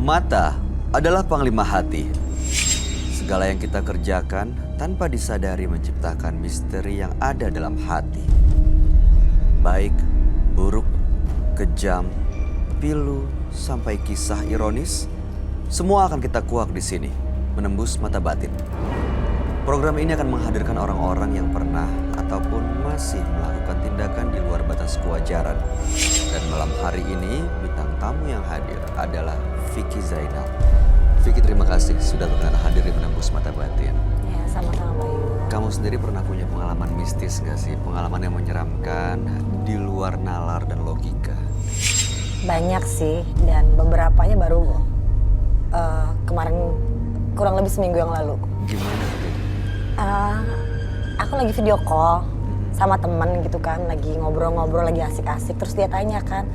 Mata adalah panglima hati. Segala yang kita kerjakan tanpa disadari menciptakan misteri yang ada dalam hati. Baik, buruk, kejam, pilu, sampai kisah ironis, semua akan kita kuak di sini, menembus mata batin. Program ini akan menghadirkan orang-orang yang pernah ataupun masih melakukan tindakan di luar batas kewajaran. Dan malam hari ini, bintang tamu yang hadir adalah Vicky Zainal. Vicky, terima kasih sudah berkenan hadir di Menembus Mata Batin. Ya, sama-sama Bayu. Kamu sendiri pernah punya pengalaman mistis nggak sih? Pengalaman yang menyeramkan di luar nalar dan logika? Banyak sih, dan beberapanya baru kemarin kurang lebih seminggu yang lalu. Gimana tuh? Aku lagi video call sama temen gitu kan, lagi ngobrol-ngobrol, lagi asik-asik. Terus dia tanya kan,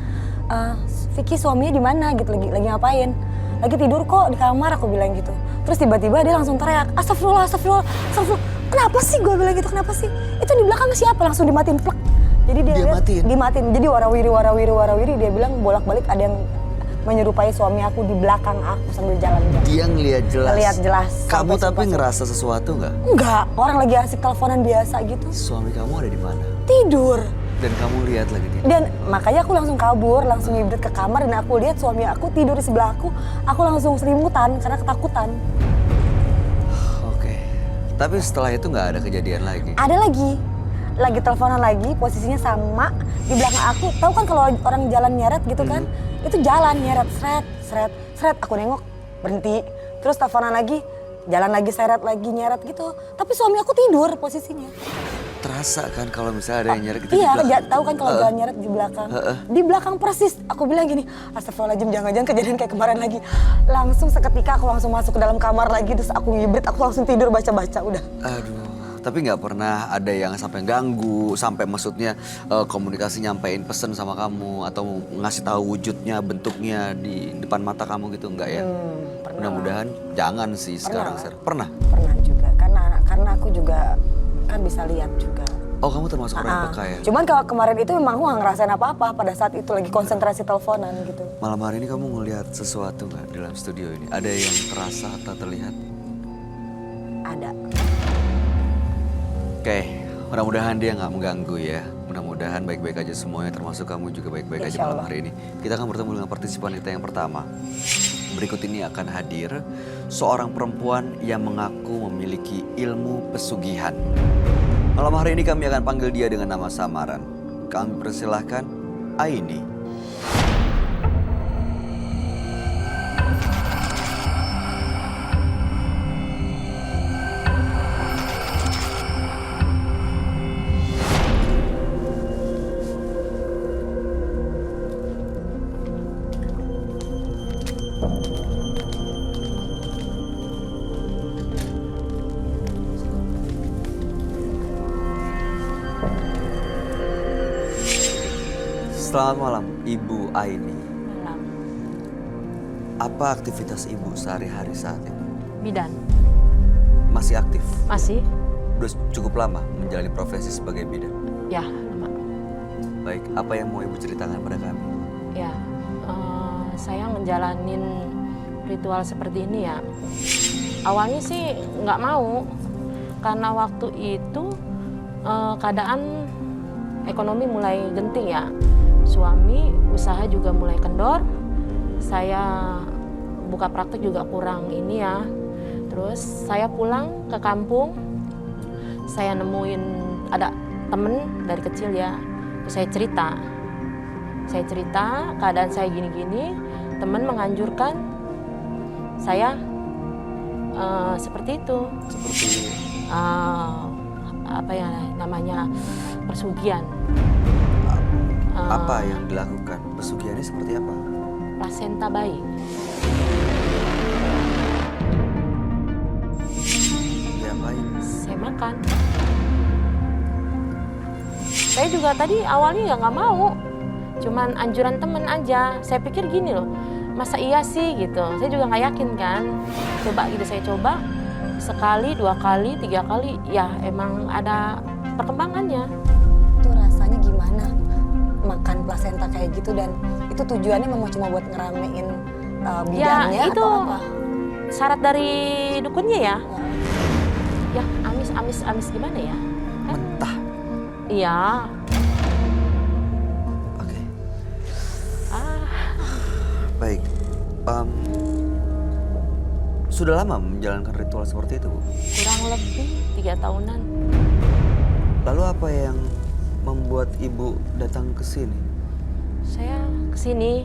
Vicky suaminya di mana gitu, lagi ngapain? Lagi tidur kok di kamar, aku bilang gitu. Terus tiba-tiba dia langsung teriak, astagfirullah, astagfirullah, astagfirullah. Kenapa sih, gue bilang gitu, kenapa sih? Itu di belakang siapa? Langsung dimatiin plek. Jadi dia dimatiin. Jadi warawiri, dia bilang bolak-balik ada yang menyerupai suami aku di belakang aku sambil jalan. Dia ngeliat jelas? Ngeliat jelas. Kamu tapi ngerasa sesuatu nggak? Enggak, orang lagi asik teleponan biasa gitu. Suami kamu ada di mana? Tidur. Dan kamu lihat lagi tidur? Dan makanya aku langsung kabur, langsung ngibrit ke kamar dan aku lihat suami aku tidur di sebelah aku. Aku langsung selimutan karena ketakutan. Oke, tapi setelah itu nggak ada kejadian lagi? Ada lagi teleponan lagi, posisinya sama di belakang aku. Tahu kan kalau orang jalan nyeret gitu kan, itu jalan nyeret, seret. Aku nengok, berhenti. Terus teleponan lagi, jalan lagi, seret lagi, nyeret gitu. Tapi suami aku tidur posisinya. Terasa kan kalau misalnya ada yang nyeret gitu? Iya, tahu kan kalau jalan nyeret di belakang. Di belakang persis. Aku bilang gini, astagfirullahaladzim, jangan-jangan kejadian kayak kemarin lagi. Langsung seketika aku langsung masuk ke dalam kamar lagi, terus aku ngibrit, aku langsung tidur baca-baca udah. Aduh, tapi nggak pernah ada yang sampai ganggu, sampai maksudnya komunikasi nyampein pesan sama kamu atau ngasih tahu wujudnya, bentuknya di depan mata kamu gitu, nggak ya? Mudah-mudahan jangan sih sekarang. Pernah? Pernah juga, karena aku juga kan bisa lihat juga. Oh, kamu termasuk orang yang peka ya? Cuman kalau kemarin itu memang aku nggak ngerasain apa-apa pada saat itu lagi konsentrasi teleponan gitu. Malam hari ini kamu ngelihat sesuatu nggak dalam studio ini? Ada yang terasa atau terlihat? Ada. Oke, mudah-mudahan dia nggak mengganggu ya. Mudah-mudahan baik-baik aja semuanya, termasuk kamu juga baik-baik aja malam hari ini. Kita akan bertemu dengan partisipan kita yang pertama. Berikut ini akan hadir seorang perempuan yang mengaku memiliki ilmu pesugihan. Malam hari ini kami akan panggil dia dengan nama samaran. Kami persilahkan Aini. Selamat malam, Ibu Aini. Malam. Apa aktivitas Ibu sehari-hari saat ini? Bidan. Masih aktif? Masih? Udah cukup lama menjalani profesi sebagai bidan? Ya, lama. Baik, apa yang mau Ibu ceritakan pada kami? Ya, saya ngejalanin ritual seperti ini ya. Awalnya sih nggak mau, karena waktu itu keadaan ekonomi mulai genting ya. Suami usaha juga mulai kendor, saya buka praktek juga kurang ini ya. Terus saya pulang ke kampung, saya nemuin ada temen dari kecil ya. Terus saya cerita keadaan saya gini-gini, temen menganjurkan saya seperti itu. Seperti apa ya namanya, pesugihan. Apa yang dilakukan? Pesugihannya seperti apa? Plasenta bayi. Diapain? Saya makan. Saya juga tadi awalnya nggak mau, cuman anjuran temen aja. Saya pikir gini loh, masa iya sih gitu. Saya juga nggak yakin kan. Coba gitu, saya coba sekali, 2 kali, 3 kali, ya emang ada perkembangannya. Itu rasanya gimana makan plasenta kayak gitu, dan itu tujuannya memang cuma buat ngeramein bidannya itu atau apa? syarat dari dukunnya ya. Ya amis gimana ya? Kan, Mentah. iya. Oke. Ah, Baik. Sudah lama menjalankan ritual seperti itu, Bu? kurang lebih 3 tahunan. Lalu apa yang membuat Ibu datang ke sini? Saya kesini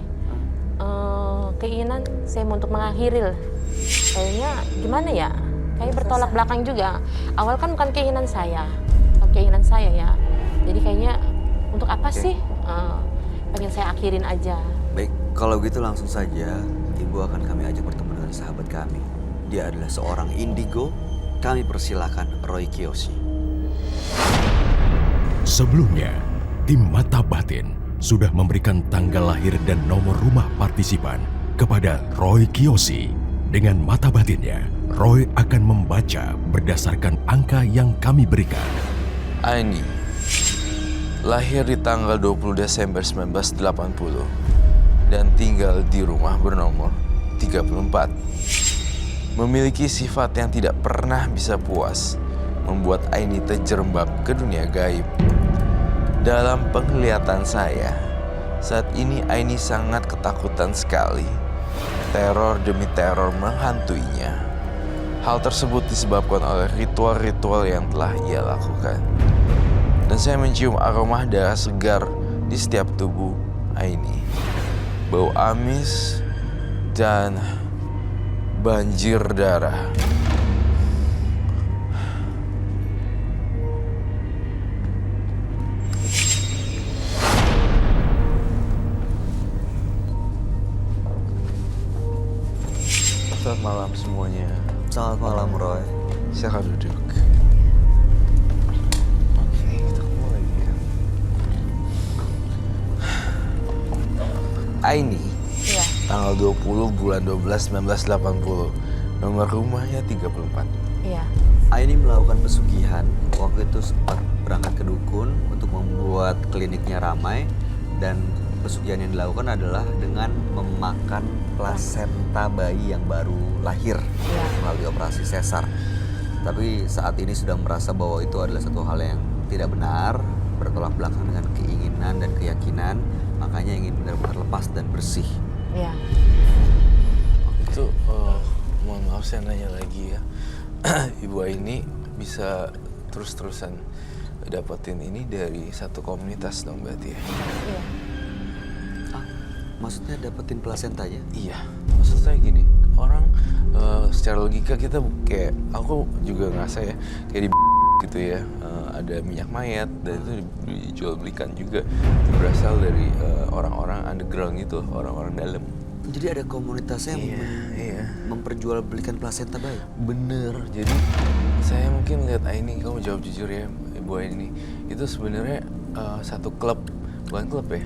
keinginan saya untuk mengakhiri. Kayaknya gimana ya? Kayak bertolak belakang juga. Awal kan bukan keinginan saya ya. Jadi kayaknya untuk apa sih? Pengen saya akhirin aja. Baik, kalau gitu langsung saja Ibu akan kami ajak bertemu dengan sahabat kami. Dia adalah seorang indigo. Kami persilakan Roy Kiyoshi. Sebelumnya, tim Mata Batin sudah memberikan tanggal lahir dan nomor rumah partisipan kepada Roy Kiyoshi. Dengan mata batinnya, Roy akan membaca berdasarkan angka yang kami berikan. Aini, lahir di tanggal 20 Desember 1980 dan tinggal di rumah bernomor 34. Memiliki sifat yang tidak pernah bisa puas, membuat Aini terjerembab ke dunia gaib. Dalam penglihatan saya, saat ini Aini sangat ketakutan sekali. Teror demi teror menghantuinya. Hal tersebut disebabkan oleh ritual-ritual yang telah ia lakukan. Dan saya mencium aroma darah segar di setiap tubuh Aini. Bau amis dan banjir darah. Selamat malam semuanya. Selamat malam, Roy. Silakan duduk. Oke, kita mulai ya. Aini, Iya. tanggal 20 bulan 12 1980. Nomor rumahnya 34. Iya. Aini melakukan pesugihan. Waktu itu sempat berangkat ke dukun untuk membuat kliniknya ramai. Dan pesugihan yang dilakukan adalah dengan memakan plasenta bayi yang baru lahir melalui operasi sesar. Tapi saat ini sudah merasa bahwa itu adalah satu hal yang tidak benar, bertolak belakang dengan keinginan dan keyakinan, makanya ingin benar-benar lepas dan bersih. Iya. Itu mohon maaf saya nanya lagi ya. Ibu Aini bisa terus-terusan dapetin ini dari satu komunitas dong berarti ya? Iya. Maksudnya dapetin plasentanya? Iya, maksud saya gini, orang secara logika kita kayak, aku juga ngerasa ya, kayak di gitu ya, ada minyak mayat dan itu dijual belikan juga. Itu berasal dari orang-orang underground gitu, orang-orang dalam. Jadi ada komunitasnya yang Iya. memperjualbelikan plasenta bayi? Bener, jadi saya mungkin lihat Aini, kamu jawab jujur ya Ibu Aini, itu sebenarnya satu klub, bukan klub ya,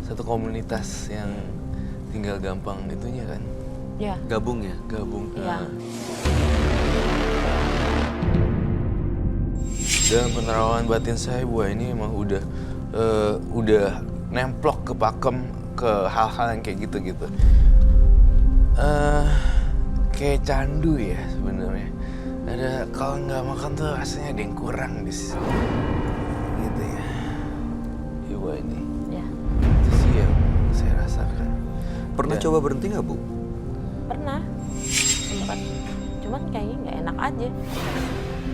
satu komunitas yang tinggal gampang itunya kan, Iya. Gabung ya? gabung. Iya. Dalam penerawangan batin saya, Bu Aini emang udah nemplok ke pakem ke hal-hal yang kayak gitu-gitu. Kayak candu ya sebenarnya. Ada kalau nggak makan tuh rasanya ada yang kurang di sini. Gitu ya. Ibu Aini. Iya. Itu sih yang saya rasakan. Pernah Dan- coba berhenti nggak, Bu? Pernah. Sempat. Cuman kayaknya nggak enak aja.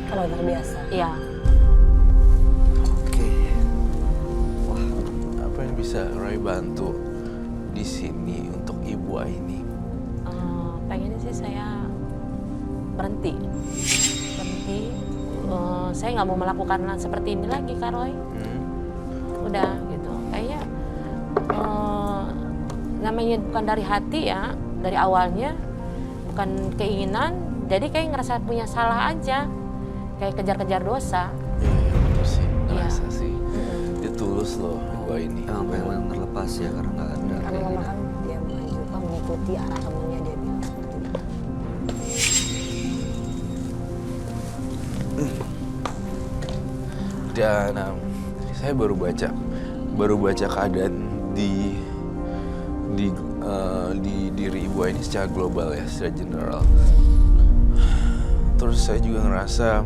Kalau terbiasa. Iya. Oke. Apa yang bisa Roy bantu di sini untuk Ibu Aini? Pengennya sih saya berhenti. Saya nggak mau melakukan hal seperti ini lagi, Kak Roy. Udah gitu. Kayaknya namanya bukan dari hati ya, dari awalnya bukan keinginan. Jadi kayak ngerasa punya salah aja, kayak kejar-kejar dosa. Iya, betul sih. Iya. Ngerasa sih. Dia tulus loh, Ibu Aini. Emang pengen terlepas ya karena nggak ada Karena mama keinginan. kan dia mengikuti arah temennya, dia bilang. Dan saya baru baca keadaan di di diri Ibu Aini secara global ya, secara general. Terus saya juga ngerasa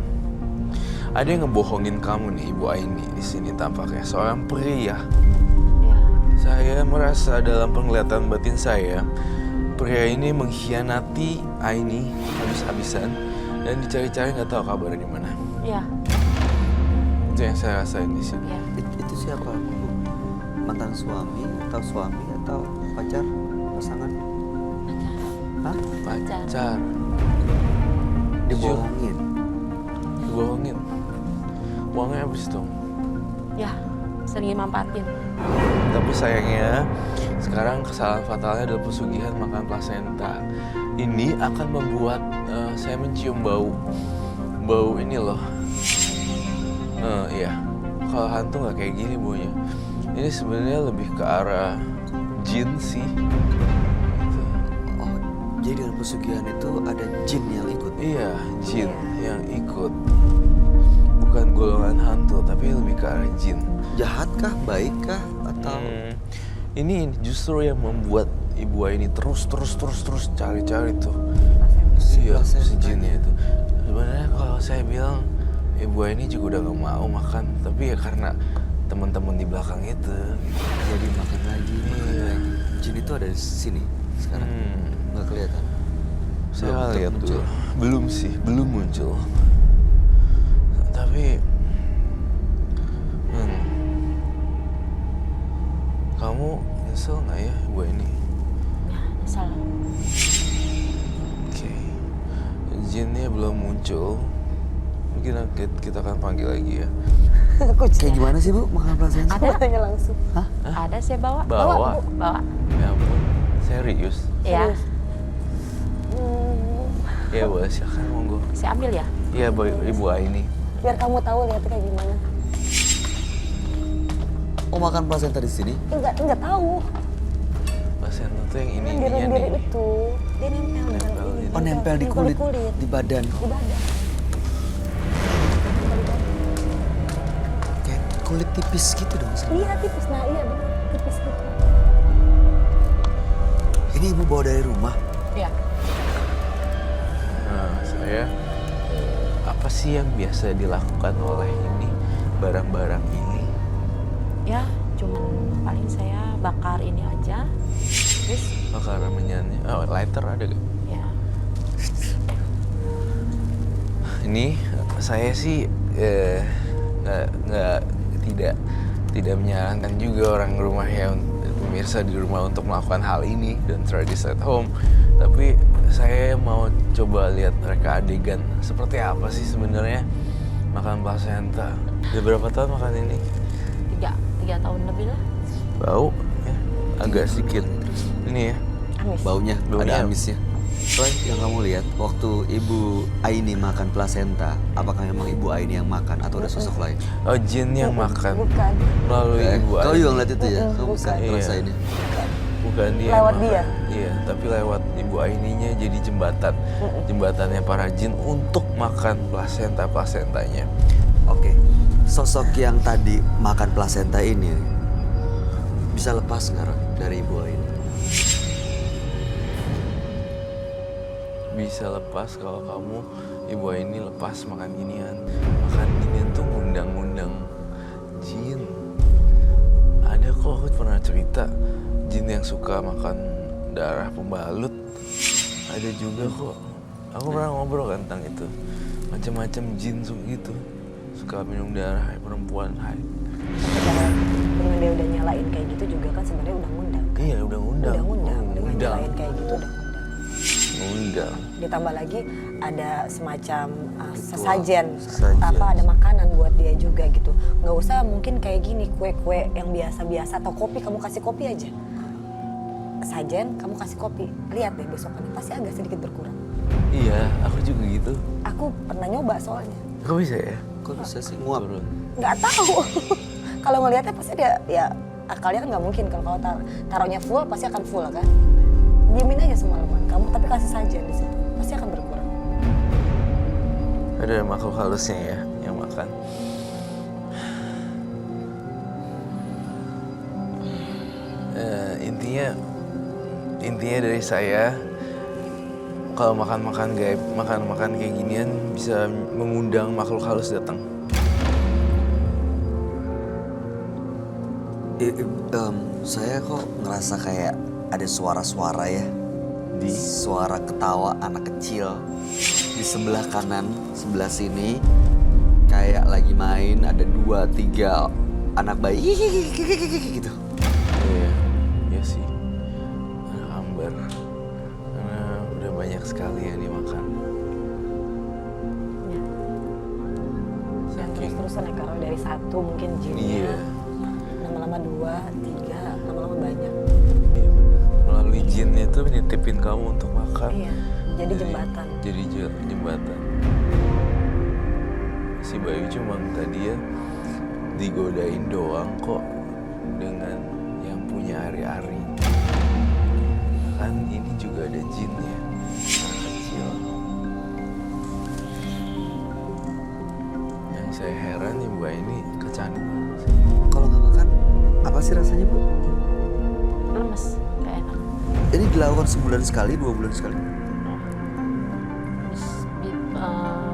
ada yang ngebohongin kamu nih Ibu Aini di sini tampaknya seorang pria. Ya. Saya merasa dalam penglihatan batin saya, pria ini mengkhianati Aini habis-habisan dan dicari-cari nggak tahu kabarnya di mana. Ya. Itu yang saya rasain di sini. Ya. Itu siapa, Bu? Mantan suami atau pacar, pasangan? Hah? Pacar. Dibohongin. Dibohongin. Uangnya habis dong. Ya. Sering manfaatin. Tapi sayangnya sekarang kesalahan fatalnya adalah pesugihan makan plasenta. Ini akan membuat saya mencium bau ini loh. Iya, kalau hantu nggak kayak gini baunya. Ini sebenarnya lebih ke arah jin sih. Gitu. Oh, jadi dalam pesugihan itu ada jin yang ikut. Iya, jin yang ikut. Bukan golongan hantu, tapi lebih ke arah jin. Jahatkah, baikkah, atau Ini justru yang membuat Ibu Aini terus cari-cari tuh. Iya, si jinnya itu. Sebenarnya kalau saya bilang Ibu Aini juga udah gak mau makan, tapi ya karena teman-teman di belakang itu. jadi makan lagi? Iya. Jin itu ada di sini sekarang, nggak kelihatan. Saya Belum lihat muncul. dulu. Belum sih, belum muncul. Tapi kamu nyesel nggak ya Ibu Aini? Ya, nyesel. Oke, jinnya belum muncul. Mungkin kita akan panggil lagi ya. Kayak gimana sih, Bu, makan plasenta? Ada? Tanya langsung. Ada saya bawa. Bawa? Bu. Bawa. Ya ampun, serius? Ya. Ya boleh, silakan monggo. Saya ambil ya. Iya, Ibu Aini. Biar kamu tahu lihatnya kayak gimana. Oh, makan plasenta di sini? Enggak tahu. Pasien itu yang ini Kan ininya nih. diri itu dia nempel Nempel ini. ini. Oh, nempel di kulit, di badan. Di badan. Kayak kulit tipis gitu dong. Iya tipis, nah iya benar tipis gitu. Ini Ibu bawa dari rumah? Ya. Nah, saya apa sih yang biasa dilakukan oleh ini barang-barang ini? Ya, cuman paling saya bakar ini aja. Terus Bakar menyanyi. Oh, lighter ada gak? ya. Ini saya sih tidak menyarankan juga orang rumah ya, pemirsa di rumah untuk melakukan hal ini dan try this at home. Tapi saya mau coba lihat mereka adegan seperti apa sih sebenarnya makan plasenta. Udah berapa tahun makan ini? 3 tahun lebih lah. Bau ya, agak sedikit. Ini ya. Amis. Baunya Baunya. ada amisnya. Roy, yang kamu lihat waktu Ibu Aini makan plasenta, apakah memang Ibu Aini yang makan atau ada sosok lain? Oh, jin yang makan Bukan. melalui Ibu Kau Aini. juga ngeliat itu ya? Kamu bisa Iya. ngerasain ya? Bukan dia. yang Lewat makan. dia? Iya, tapi lewat Ibu Aininya jadi jembatan. Jembatannya para jin untuk makan plasentanya. Oke, sosok yang tadi makan plasenta ini bisa lepas nggak Roy, dari Ibu Aini? Bisa lepas kalau kamu Ibu Aini lepas makan ginian. Makan ginian tuh ngundang-ngundang jin. Ada kok, aku pernah cerita jin yang suka makan darah pembalut. Ada juga kok. Aku pernah ngobrol kan tentang itu. Macam-macam jin gitu. Suka minum darah perempuan. Hai. Dengan dia udah nyalain kayak gitu juga kan sebenarnya udah ngundang. Iya, udah ngundang. Udah ngundang. Dengan Ngundang. nyalain kayak gitu udah ngundang. Ngundang. Ditambah lagi ada semacam sesajen, Sesajen. apa ada makanan buat dia juga gitu. Nggak usah mungkin kayak gini kue-kue yang biasa-biasa atau kopi, kamu kasih kopi aja. Sajen kamu kasih kopi, lihat deh besokannya pasti agak sedikit berkurang. Iya, aku juga gitu. Aku pernah nyoba soalnya, Kok bisa ya? Kok bisa sih nguap? Turun. nggak tahu. Kalau ngelihatnya pasti dia ya akalnya kan nggak mungkin kalau taruhnya full pasti akan full kan. Diemin aja semalaman kamu tapi kasih sajen di situ pasti akan berkurang. Ada makhluk halusnya ya yang makan. Intinya intinya dari saya, kalau makan-makan gaib, makan-makan kayak ginian bisa mengundang makhluk halus datang. Saya kok ngerasa kayak ada suara-suara ya. Di suara ketawa anak kecil. Di sebelah kanan, sebelah sini. Kayak lagi main ada 2-3 anak bayi gitu. Iya, iya sih. Anak ambar. Karena udah banyak sekali yang dimakan. Ya. Dan terus-terusan ya, kalau dari 1 mungkin jinnya. Iya. Lama-lama 2, 3, lama-lama banyak. Iya benar. Melalui jinnya itu nitipin kamu untuk makan. Iya, jadi jembatan. Jadi jembatan. Si Bayu cuma tadi ya digodain doang kok dengan yang punya ari-ari. Kan ini juga ada jinnya, anak kecil. Yang saya heran ya Mbak ini kecanduan sih. Kalau nggak makan, apa sih rasanya Bu? Lemes, gak enak. Ini dilakukan sebulan sekali, 2 bulan sekali?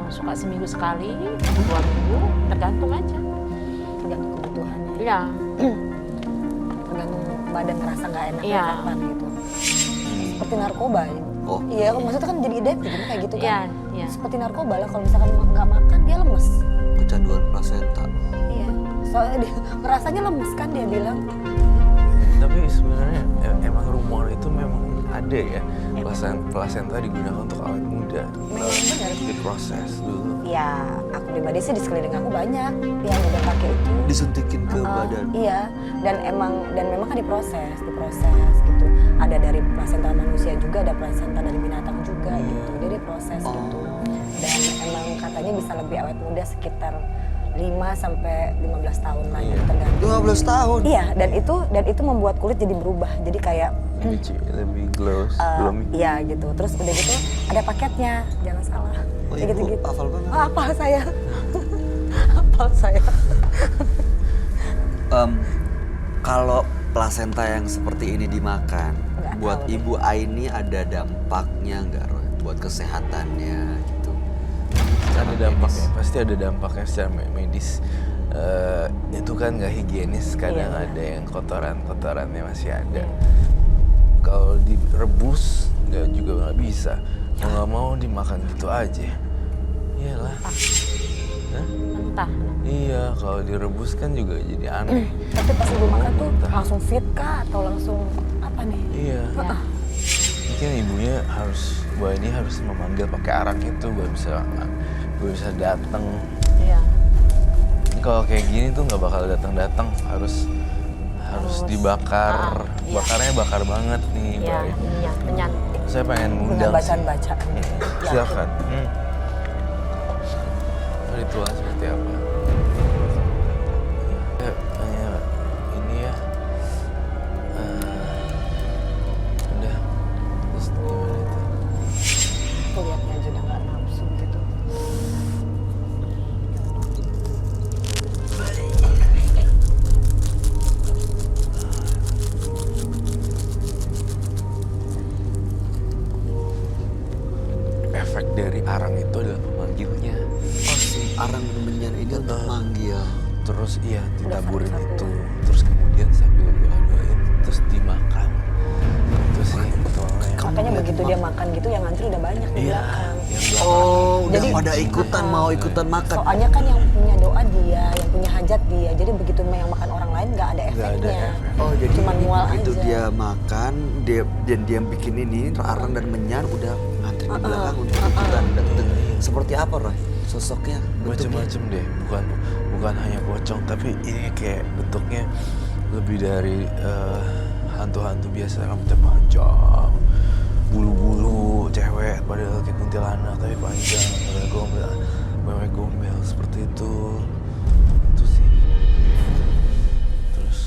Suka seminggu sekali, 2 minggu, tergantung aja. Tergantung kebutuhannya. Iya, Tergantung badan ngerasa nggak enak Iya. kapan gitu. Seperti narkoba. Oh. Iya, maksudnya kan jadi identik kan kayak gitu kan. iya, iya. Seperti narkoba lah, kalau misalkan nggak makan dia lemes. Kecanduan plasenta. Iya. Soalnya dia ngerasanya lemes kan dia bilang. Tapi sebenarnya emang rumor itu memang ada ya. Plasenta digunakan untuk awet muda. Memang benar. Diproses dulu. Ya, aku pribadi sih di sekeliling aku banyak yang udah pakai itu. Disuntikin ke badan. Iya, dan memang kan diproses gitu. Ada dari plasenta manusia juga, ada plasenta dari binatang juga gitu. Dia diproses gitu. Dan emang katanya bisa lebih awet muda sekitar 5-15 tahun lah gitu, tergantung. 15 tahun? Iya, dan itu membuat kulit jadi berubah. Jadi kayak Lebih glow, belum. iya gitu. Terus udah gitu ada paketnya, jangan salah. Oh, Kayak Ibu gitu-gitu. hafal banget. Oh, hafal saya. Hafal saya. Kalau plasenta yang seperti ini dimakan, Nggak buat tahu deh. Ibu Aini ada dampaknya nggak, Roy? Buat kesehatannya gitu. Ada dampaknya, pasti ada dampaknya secara medis. Itu kan nggak higienis, kadang Iya. ada yang kotorannya masih ada. Kalau direbus nggak bisa, mau nggak mau dimakan gitu aja. Iyalah. Hah? Mentah. Iya, kalau direbus kan juga jadi aneh. Tapi pas ibu makan tuh Entah. langsung fit kah atau langsung apa nih? Iya. Ya. Mungkin ibunya Mbak ini harus memanggil pakai arang itu baru bisa datang. Iya. Kalau kayak gini tuh nggak bakal datang, harus dibakar. Iya. Bakarnya bakar banget nih, Iya, Mbak. menyantik. Saya pengen Punya ngundang. bacaan-bacaan. Silakan. Ritual seperti apa? Ya, ini ya. Udah. Terus gimana itu? Aku lihatnya aja udah nggak nafsu gitu. Efek dari arang itu adalah pemanggilnya. Oh, si arang menyan ini untuk manggil. Terus iya ditaburin itu, terus kemudian sambil doa-doain, terus dimakan. Itu sih ritualnya. Makanya begitu dia makan gitu yang ngantri udah banyak di Iya, belakang. yang belakang. Oh, udah Jadi- pada ikutan, mau ikutan makan. Soalnya kan yang punya doa dia, yang punya hajat dia. Jadi begitu yang makan orang lain nggak ada Nggak ada efeknya. efek. Oh, jadi Cuman mual begitu aja. dia makan, dia bikin ini, arang dan menyan udah ngantri di belakang untuk ikutan dateng. Seperti apa, Roy? Sosoknya, bentuknya? Macem-macem deh, bukan hanya pocong, tapi ini kayak bentuknya lebih dari hantu-hantu biasa, rambutnya panjang, bulu-bulu, cewek, padahal kayak kuntilanak tapi panjang, mewek gombel seperti itu sih. Terus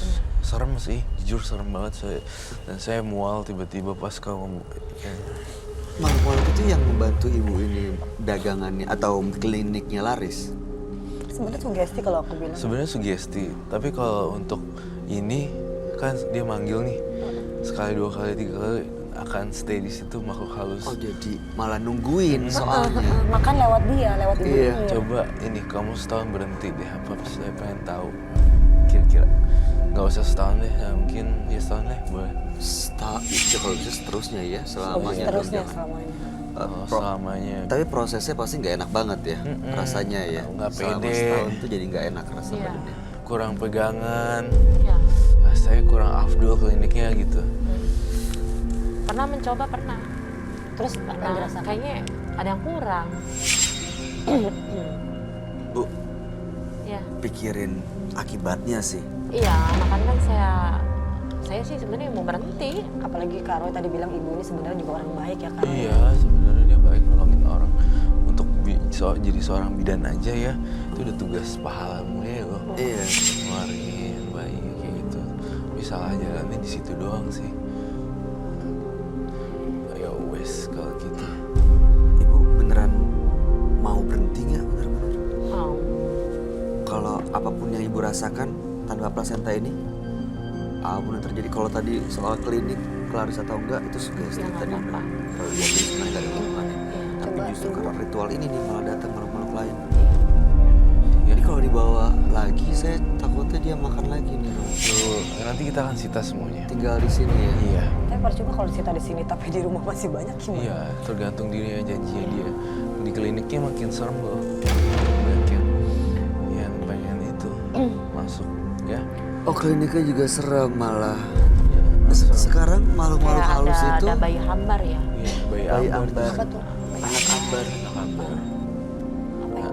serem sih, jujur serem banget dan saya mual tiba-tiba pas kamu. Makhluk itu yang membantu ibu ini dagangannya atau kliniknya laris. Sebenarnya sugesti kalau aku bilang. Sebenarnya sugesti, tapi kalau untuk ini kan dia manggil nih sekali, 2 kali, 3 kali akan stay di situ makhluk halus. Oh jadi malah nungguin soalnya. Makan lewat dia, lewat ibu Iya. ini. Coba ini kamu setahun berhenti deh, apa saya pengen tahu kira-kira. Nggak usah setahun deh, ya mungkin ya setahun deh boleh. Ya kalau bisa seterusnya ya selamanya. Terusnya dong, jangan. selamanya. Oh, selamanya. Tapi prosesnya pasti nggak enak banget ya rasanya ya. Nggak Selama pede. setahun tuh jadi nggak enak rasa Iya. badannya. Kurang pegangan, Ya. saya kurang afdol kliniknya gitu. Pernah mencoba, pernah. Terus apa yang Pernah. dirasakan? Kayaknya ada yang kurang. Bu, Ya. pikirin akibatnya sih. Iya, makanya kan saya sih sebenarnya mau berhenti. Apalagi Kak Roy tadi bilang ibu ini sebenarnya juga orang baik ya kan? Iya, sebenarnya dia baik nolongin orang. Untuk jadi seorang bidan aja ya, itu udah tugas pahala mulia loh. Iya. Ngeluarin bayi kayak gitu. Bisa lah jalannya di situ doang sih. Ya wes kalau gitu. Ibu beneran mau berhenti nggak bener-bener? Mau. Kalau apapun yang ibu rasakan tanpa plasenta ini, apapun yang terjadi, kalau tadi soal klinik Clarice atau enggak itu sugesti Ya, nggak tadi apa-apa. udah kalau lihat ini sebenarnya nggak ada hubungannya. Tapi Coba justru ibu. karena ritual ini nih malah datang makhluk-makhluk lain. Ya. Jadi kalau dibawa lagi, saya takutnya dia makan lagi nih. Tuh, nanti kita akan sita semuanya. Tinggal di sini ya. Iya. Tapi percuma kalau disita di sini tapi di rumah masih banyak gimana? Iya, tergantung dirinya janjinya dia. Di kliniknya makin serem loh. Banyak yang pengen itu masuk ya. Oh kliniknya juga serem malah. Ya, serem. Sekarang makhluk-makhluk Kayak halus itu ada bayi hambar ya. Iya, bayi bayi ambar. ambar. Apa tuh? Anak ambar. Anak ambar.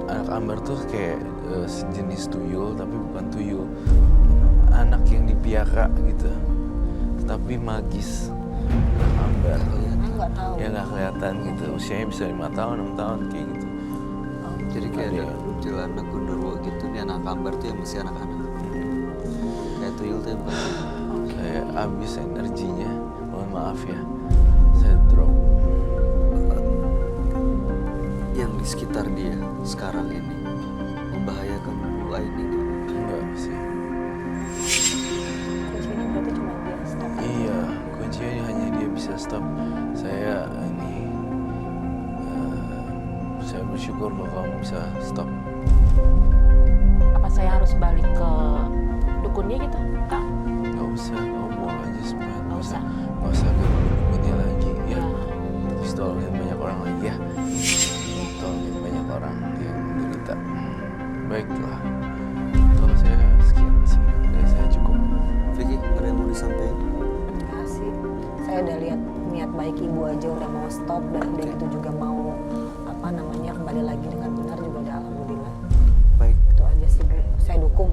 Anak ambar tuh kayak sejenis tuyul tapi bukan tuyul. Anak yang dipiara gitu. Tetapi magis. Anak ambar. Nggak tahu. Ya nggak kelihatan gitu. Usianya bisa 5 tahun, 6 tahun kayak gitu. Jadi kayak ada yang- kuntilanak gundurwo gitu. Nih anak ambar tuh yang masih anak-anak. Kayak tuyul tuh yang bukan. Saya habis energinya. Mohon maaf ya. Saya drop. Yang di sekitar dia sekarang ini membahayakan Bu Aini nggak? Enggak sih. Kuncinya berarti cuma dia stop. Iya, kuncinya hanya dia bisa stop. Saya ini saya bersyukur bahwa kamu bisa stop. Apa saya harus balik ke dukunnya gitu, Kak? Gak usah, kamu buang aja semua. Nggak usah. Gak usah ganggu lagi ya. Ya. Terus tolongin banyak orang lagi ya. Tolongin banyak orang yang menderita. Baiklah. Kalau saya sekian sih, dari saya cukup. Vicky, ada yang mau disampaikan? Enggak sih. Saya udah lihat niat baik ibu aja udah mau stop dan udah gitu juga mau apa namanya kembali lagi dengan benar juga udah alhamdulillah. Baik. Itu aja sih Bu. Saya dukung.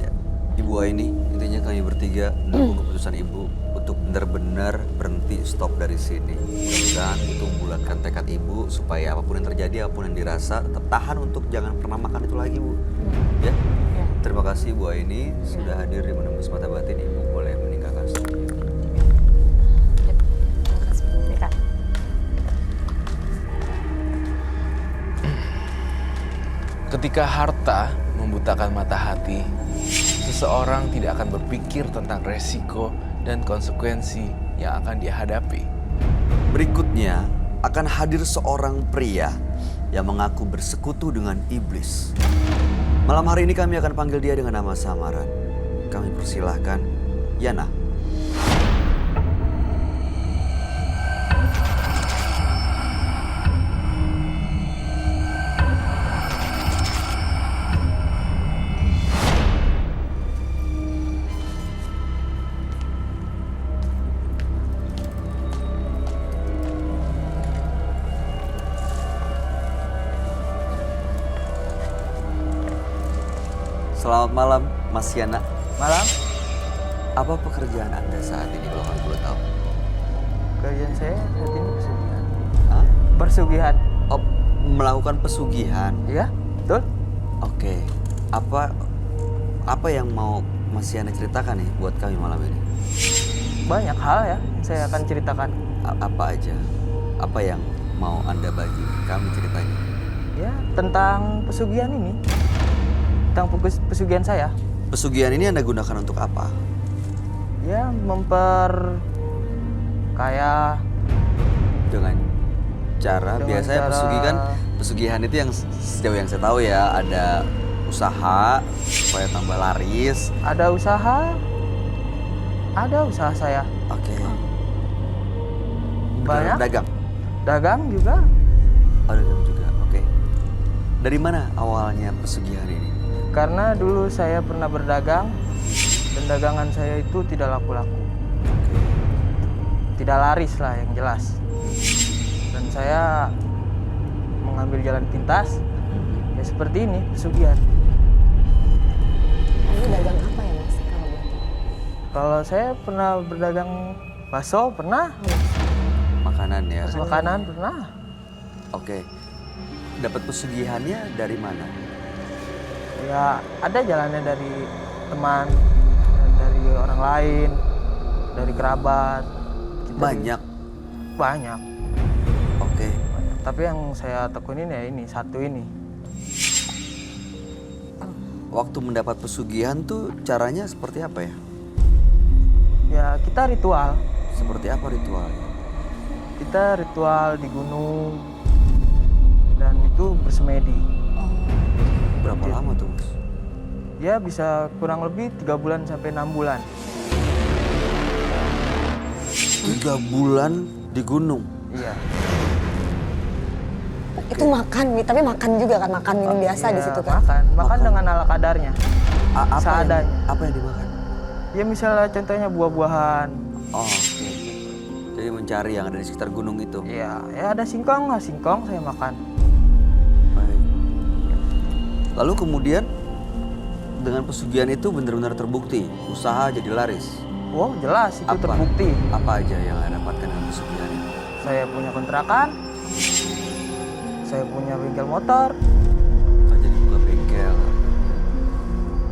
Ya. Ibu Aini, intinya kami bertiga mendukung keputusan Ibu untuk benar-benar berhenti stop dari sini. Mudah-mudahan itu membulatkan tekad Ibu supaya apapun yang terjadi, apapun yang dirasa, tetap tahan untuk jangan pernah makan itu lagi Bu. Ya. Ya. Terima kasih Bu Aini sudah hadir di Menembus Mata Batin. Ibu boleh meninggalkan studio. Terima kasih Bu. Ya, Kak. Ketika harta membutakan mata hati, seseorang tidak akan berpikir tentang resiko dan konsekuensi yang akan dia hadapi. Berikutnya akan hadir seorang pria yang mengaku bersekutu dengan iblis. Malam hari ini kami akan panggil dia dengan nama samaran. Kami persilahkan Yana. Selamat malam, Mas Yana. Malam, Apa pekerjaan Anda saat ini kalau kami boleh tahu? kerjaan saya saat ini pesugihan. Hah? Persugihan, Oh, melakukan pesugihan. ya? Betul? Oke. Apa yang mau Mas Yana ceritakan nih buat kami malam ini? Banyak hal ya yang saya akan ceritakan. Apa aja? Apa yang mau Anda bagi kami ceritanya? Ya, tentang pesugihan ini. Tentang pesugihan saya. Pesugihan ini Anda gunakan untuk apa? Ya, Kayak Dengan cara Dengan biasanya cara- pesugihan itu yang sejauh yang saya tahu ya ada usaha supaya tambah laris. ada usaha saya. Oke. Banyak. Dagang. Dagang juga. Oh, dagang juga. Oke. Dari mana awalnya pesugihan ini? Karena dulu saya pernah berdagang dan dagangan saya itu tidak laku-laku. Tidak laris lah yang jelas. Dan saya mengambil jalan pintas. Ya seperti ini, pesugihan. Kamu dagang apa ya Mas? Kalau boleh tahu. Kalau saya pernah berdagang bakso, pernah. Makanan ya. Makanan, pernah. Oke. Dapat pesugihannya dari mana? Ya ada jalannya dari teman, dari orang lain, dari kerabat. Kita Banyak. Banyak. Oke. Banyak. Tapi yang saya tekunin ya ini, satu ini. Waktu mendapat pesugihan tuh caranya seperti apa ya? Ya kita ritual. Seperti apa ritualnya? Kita ritual di gunung dan itu bersemedi. Berapa lama tuh, Mas? Ya bisa kurang lebih 3 bulan sampai 6 bulan. 3 bulan di gunung. Iya. Itu makan, tapi makan juga kan, makan minum biasa di Iya, situ kan? Makan dengan ala kadarnya. Apa Seadanya. apa yang dimakan? Ya misalnya contohnya buah-buahan. Oh, oke. Jadi mencari yang ada di sekitar gunung itu. Ya ada singkong lah, singkong saya makan. Baik. Lalu kemudian dengan pesugihan itu benar-benar terbukti usaha jadi laris. Wow, jelas itu Apa? terbukti. Apa aja yang Anda dapatkan dengan pesugihan ini? Saya punya kontrakan. Saya punya bengkel motor. Oh, jadi buka bengkel.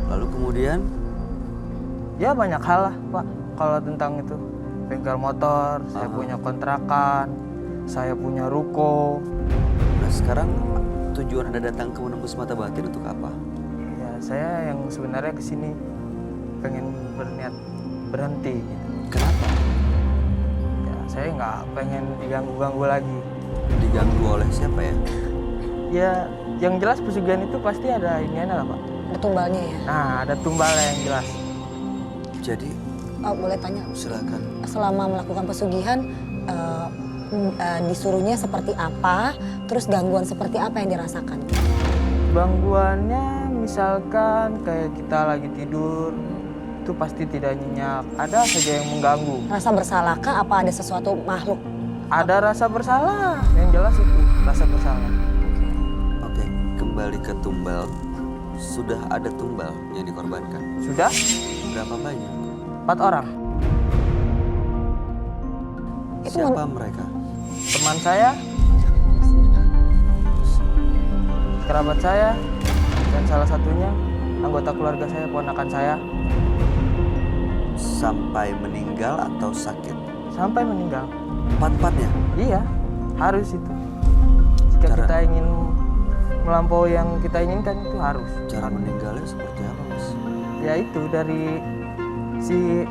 Lalu kemudian Ya banyak hal lah Pak kalau tentang itu. Bengkel motor, saya punya kontrakan, saya punya ruko. nah sekarang tujuan Anda datang ke Menembus Mata Batin untuk apa? Ya saya yang sebenarnya kesini pengen berniat berhenti gitu. Kenapa? Ya saya nggak pengen diganggu-ganggu lagi. Diganggu oleh siapa ya? Ya yang jelas pesugihan itu pasti ada iniannya lah Pak. Ada tumbalnya ya? Nah ada tumbalnya yang jelas. Jadi Oh, boleh tanya, silakan. selama melakukan pesugihan disuruhnya seperti apa, terus gangguan seperti apa yang dirasakan? Gangguannya misalkan kayak kita lagi tidur itu pasti tidak nyenyak. Ada saja yang mengganggu. Rasa bersalahkah? Apa ada sesuatu makhluk? Ada rasa bersalah. Yang jelas itu rasa bersalah. Oke, kembali ke tumbal. Sudah ada tumbal yang dikorbankan. Sudah Berapa banyak? 4 orang. Itu Siapa mereka? Teman saya, kerabat saya, dan salah satunya anggota keluarga saya, ponakan saya, Sampai meninggal atau sakit? sampai meninggal. Empat-empatnya? Iya, harus itu. Jika Cara- kita ingin melampaui yang kita inginkan itu harus. Cara meninggalnya seperti apa, Mas? Ya itu dari si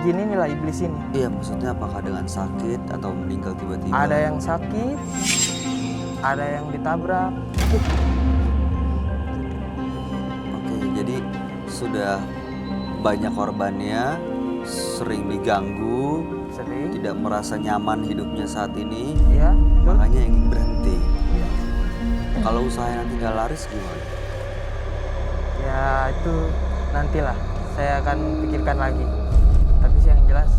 jin inilah, iblis ini. Iya, maksudnya apakah dengan sakit atau meninggal tiba-tiba? Ada yang sakit, ada yang ditabrak. Oke, jadi sudah banyak korbannya, sering diganggu, Sering. tidak merasa nyaman hidupnya saat ini, Iya, betul. makanya ingin berhenti. Iya. Kalau usahanya nanti nggak laris gimana? Ya itu nantilah saya akan pikirkan lagi. Tapi sih yang jelas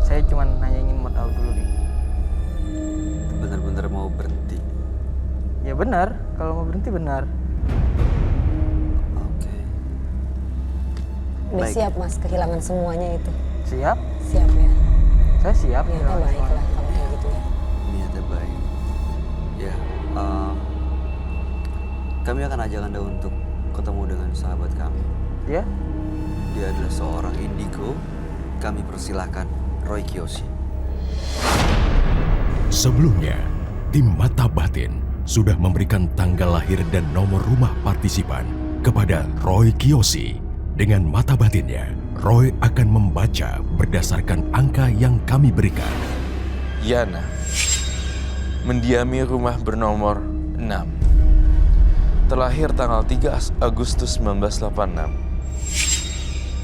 saya cuma hanya ingin mau tahu dulu nih. Benar-benar mau berhenti. Ya benar, kalau mau berhenti benar. Oke. Udah Baik. siap Mas kehilangan semuanya itu? Siap? Siap ya? Saya siap. Niatnya kehilangan baik semuanya. lah kalau kayak gitu ya. Niatnya baik. Ya, kami akan ajak Anda untuk ketemu dengan sahabat kami. Ya, Dia adalah seorang indigo. Kami persilahkan Roy Kiyoshi. Sebelumnya, tim Mata Batin sudah memberikan tanggal lahir dan nomor rumah partisipan kepada Roy Kiyoshi Dengan mata batinnya, Roy akan membaca berdasarkan angka yang kami berikan. Yana mendiami rumah bernomor 6. Terlahir tanggal 3 Agustus 1986.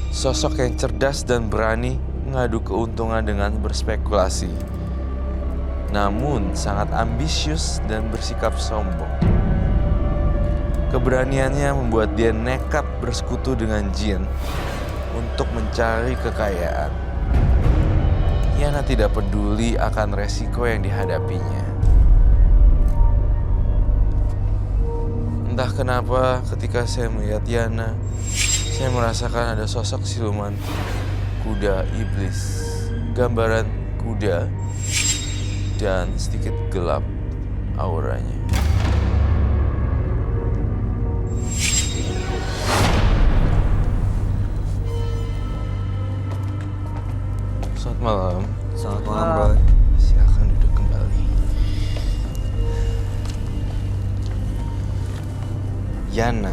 Sosok yang cerdas dan berani mengadu keuntungan dengan berspekulasi. Namun sangat ambisius dan bersikap sombong. Keberaniannya membuat dia nekat bersekutu dengan jin untuk mencari kekayaan. Yana tidak peduli akan resiko yang dihadapinya. Entah kenapa ketika saya melihat Yana, saya merasakan ada sosok siluman kuda iblis. Gambaran kuda dan sedikit gelap auranya. Selamat malam. Selamat malam, Roy. Silakan duduk kembali. Yana,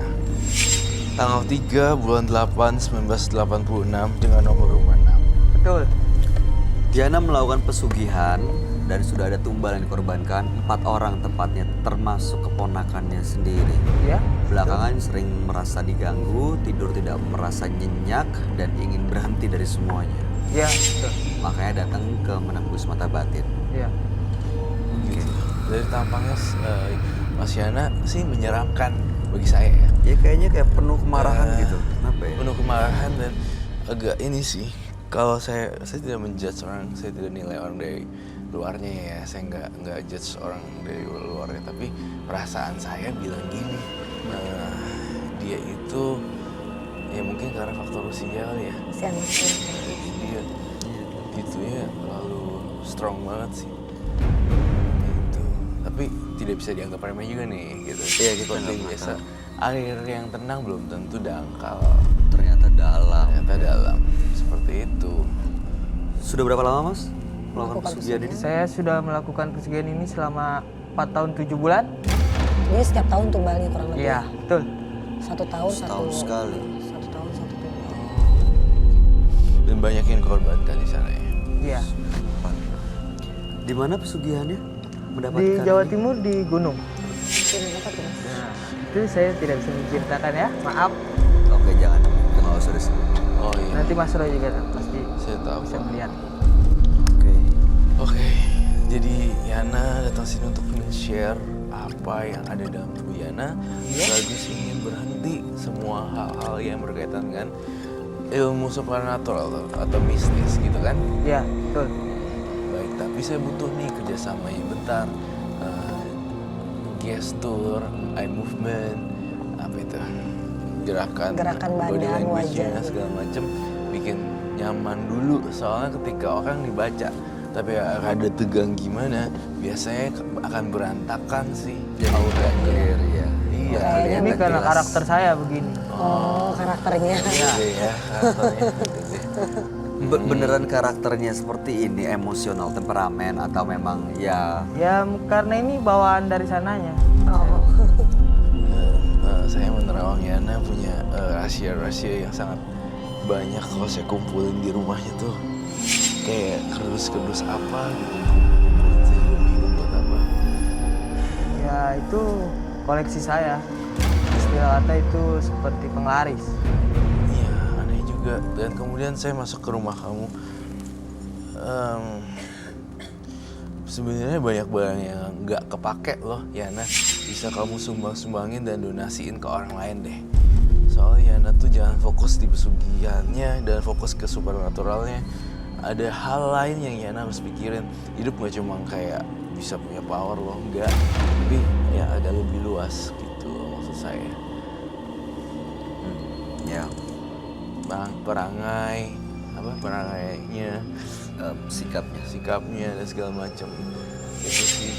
tanggal 3 bulan 8 1986 dengan nomor rumah 6. Betul. Yana melakukan pesugihan dan sudah ada tumbal yang dikorbankan 4 orang tepatnya, termasuk keponakannya sendiri. Ya. Belakangan sering merasa diganggu, tidur tidak merasa nyenyak, dan ingin berhenti dari semuanya. Ya, betul. Makanya datang ke menembus mata batin. Ya. Gitu. Dari tampangnya Mas Yana sih menyeramkan bagi saya ya. Ya kayaknya kayak penuh kemarahan gitu. Kenapa ya? Penuh kemarahan dan agak ini sih. Kalau saya tidak menjudge orang, saya tidak nilai orang dari luarnya ya. Saya nggak judge orang dari luarnya, tapi perasaan saya bilang gini. Dia itu ya mungkin karena faktor usia kali ya. Si anak Jadi dia gitu ya terlalu strong banget sih. Gitu. Tapi tidak bisa dianggap remeh juga nih gitu. Iya, kita Seperti nggak biasa. Air yang tenang belum tentu dangkal. Ternyata dalam. Ternyata dalam. Seperti itu. Sudah berapa lama, Mas, melakukan pesugihan ini? Saya sudah melakukan pesugihan ini selama 4 tahun 7 bulan. Jadi setiap tahun tumbalnya kurang lebih. Iya, betul. 1 tahun Setahun sekali. 1 tahun 1 tumbal. Dan banyak yang korbankan di sana ya. Iya. Di mana pesugihannya? Di Mendapatkan Jawa ini? Timur di gunung. Ini apa tuh, Mas? Nah, itu saya tidak bisa menceritakan ya. Maaf. Oke, jangan. Nggak usah disebut. Oh iya. Nanti Mas Roy juga pasti Saya tahu. bisa melihat. Oke. Oke. Jadi Yana datang sini untuk men-share apa yang ada dalam tubuh Yana. Sekaligus ingin berhenti semua hal-hal yang berkaitan dengan ilmu supernatural atau mistis gitu kan. Iya, betul. Baik, tapi saya butuh nih kerjasamanya bentar. Gestur, eye movement, apa itu? Gerakan badan, body language-nya, wajah. segala macem bikin nyaman dulu. Soalnya ketika orang dibaca tapi rada tegang gimana, biasanya akan berantakan sih auranya. Clear, ya. Iya. Kayaknya Ini Enak karena jelas. karakter saya begini. Oh, karakternya. Iya ya, karakternya gitu deh. Beneran karakternya seperti ini, emosional, temperamen, atau memang ya Ya karena ini bawaan dari sananya. Oh. Saya menerawang Yana punya rahasia-rahasia yang sangat banyak kalau saya kumpulin di rumahnya tuh. Kayak kerdus-kerdus apa gitu. Saya juga bingung buat apa. Ya itu koleksi saya. Istilah kata itu seperti penglaris. Iya, aneh juga. Dan kemudian saya masuk ke rumah kamu. Sebenarnya banyak barang yang nggak kepake loh, Yana. Bisa kamu sumbang-sumbangin dan donasiin ke orang lain deh. Soalnya Yana tuh jangan fokus di pesugihannya dan fokus ke supernaturalnya. Ada hal lain yang Yana harus pikirin. Hidup gak cuma kayak bisa punya power loh, enggak. Tapi ya ada lebih luas gitu loh maksud saya. ya Perangainya, sikapnya. sikapnya dan segala macam. Itu sih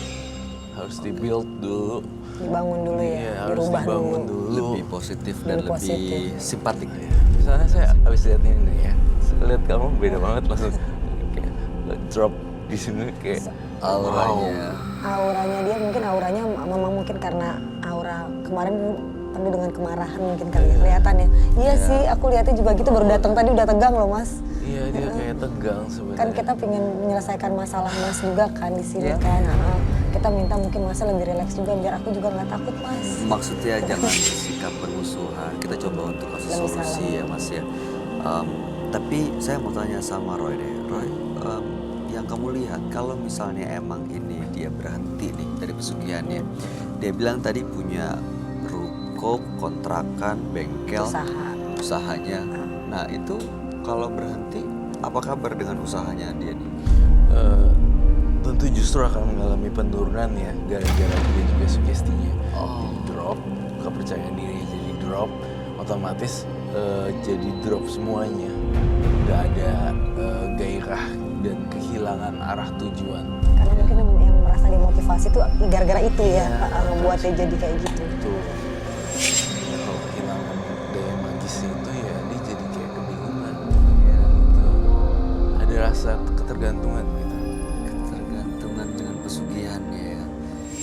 harus di-build dulu. Dibangun dulu ya, Iya, harus dirubah dibangun dulu. dulu. Lebih positif dan Lebih positif. lebih simpatik. Misalnya saya habis lihat ini nih ya, lihat kamu beda banget langsung kayak drop di sini kayak Auranya. Auranya dia mungkin auranya memang mungkin karena aura kemarin penuh dengan kemarahan mungkin kali ya, kelihatan ya. Iya sih, aku lihatnya juga gitu, baru datang tadi udah tegang loh Mas. Iya, dia kayak tegang sebenarnya. Kan kita pengen menyelesaikan masalah Mas juga kan di sini kan. Nah, kita minta mungkin Mas lebih rileks juga biar aku juga nggak takut Mas. Maksudnya jangan bersikap bermusuhan. Kita coba untuk kasih Lebih solusi ya Mas ya. Tapi saya mau tanya sama Roy deh. Roy, yang kamu lihat kalau misalnya emang ini dia berhenti nih dari pesugihannya. Dia bilang tadi punya ruko, kontrakan, bengkel, usahanya. Nah itu kalau berhenti, apa kabar dengan usahanya dia nih? Tentu justru akan mengalami penurunan ya, gara-gara dia juga sugestinya drop, kepercayaan dirinya jadi drop, otomatis jadi drop semuanya. Gak ada gairah dan kehilangan arah tujuan. Karena mungkin yang merasa dimotivasi itu gara-gara itu ya, membuat dia jadi kayak gitu. Betul. Ya, kalau kehilangan daya magisnya itu ya dia jadi kayak kebingungan. Ya, gitu. Ada rasa ketergantungan gitu. Ketergantungan dengan pesugihannya ya.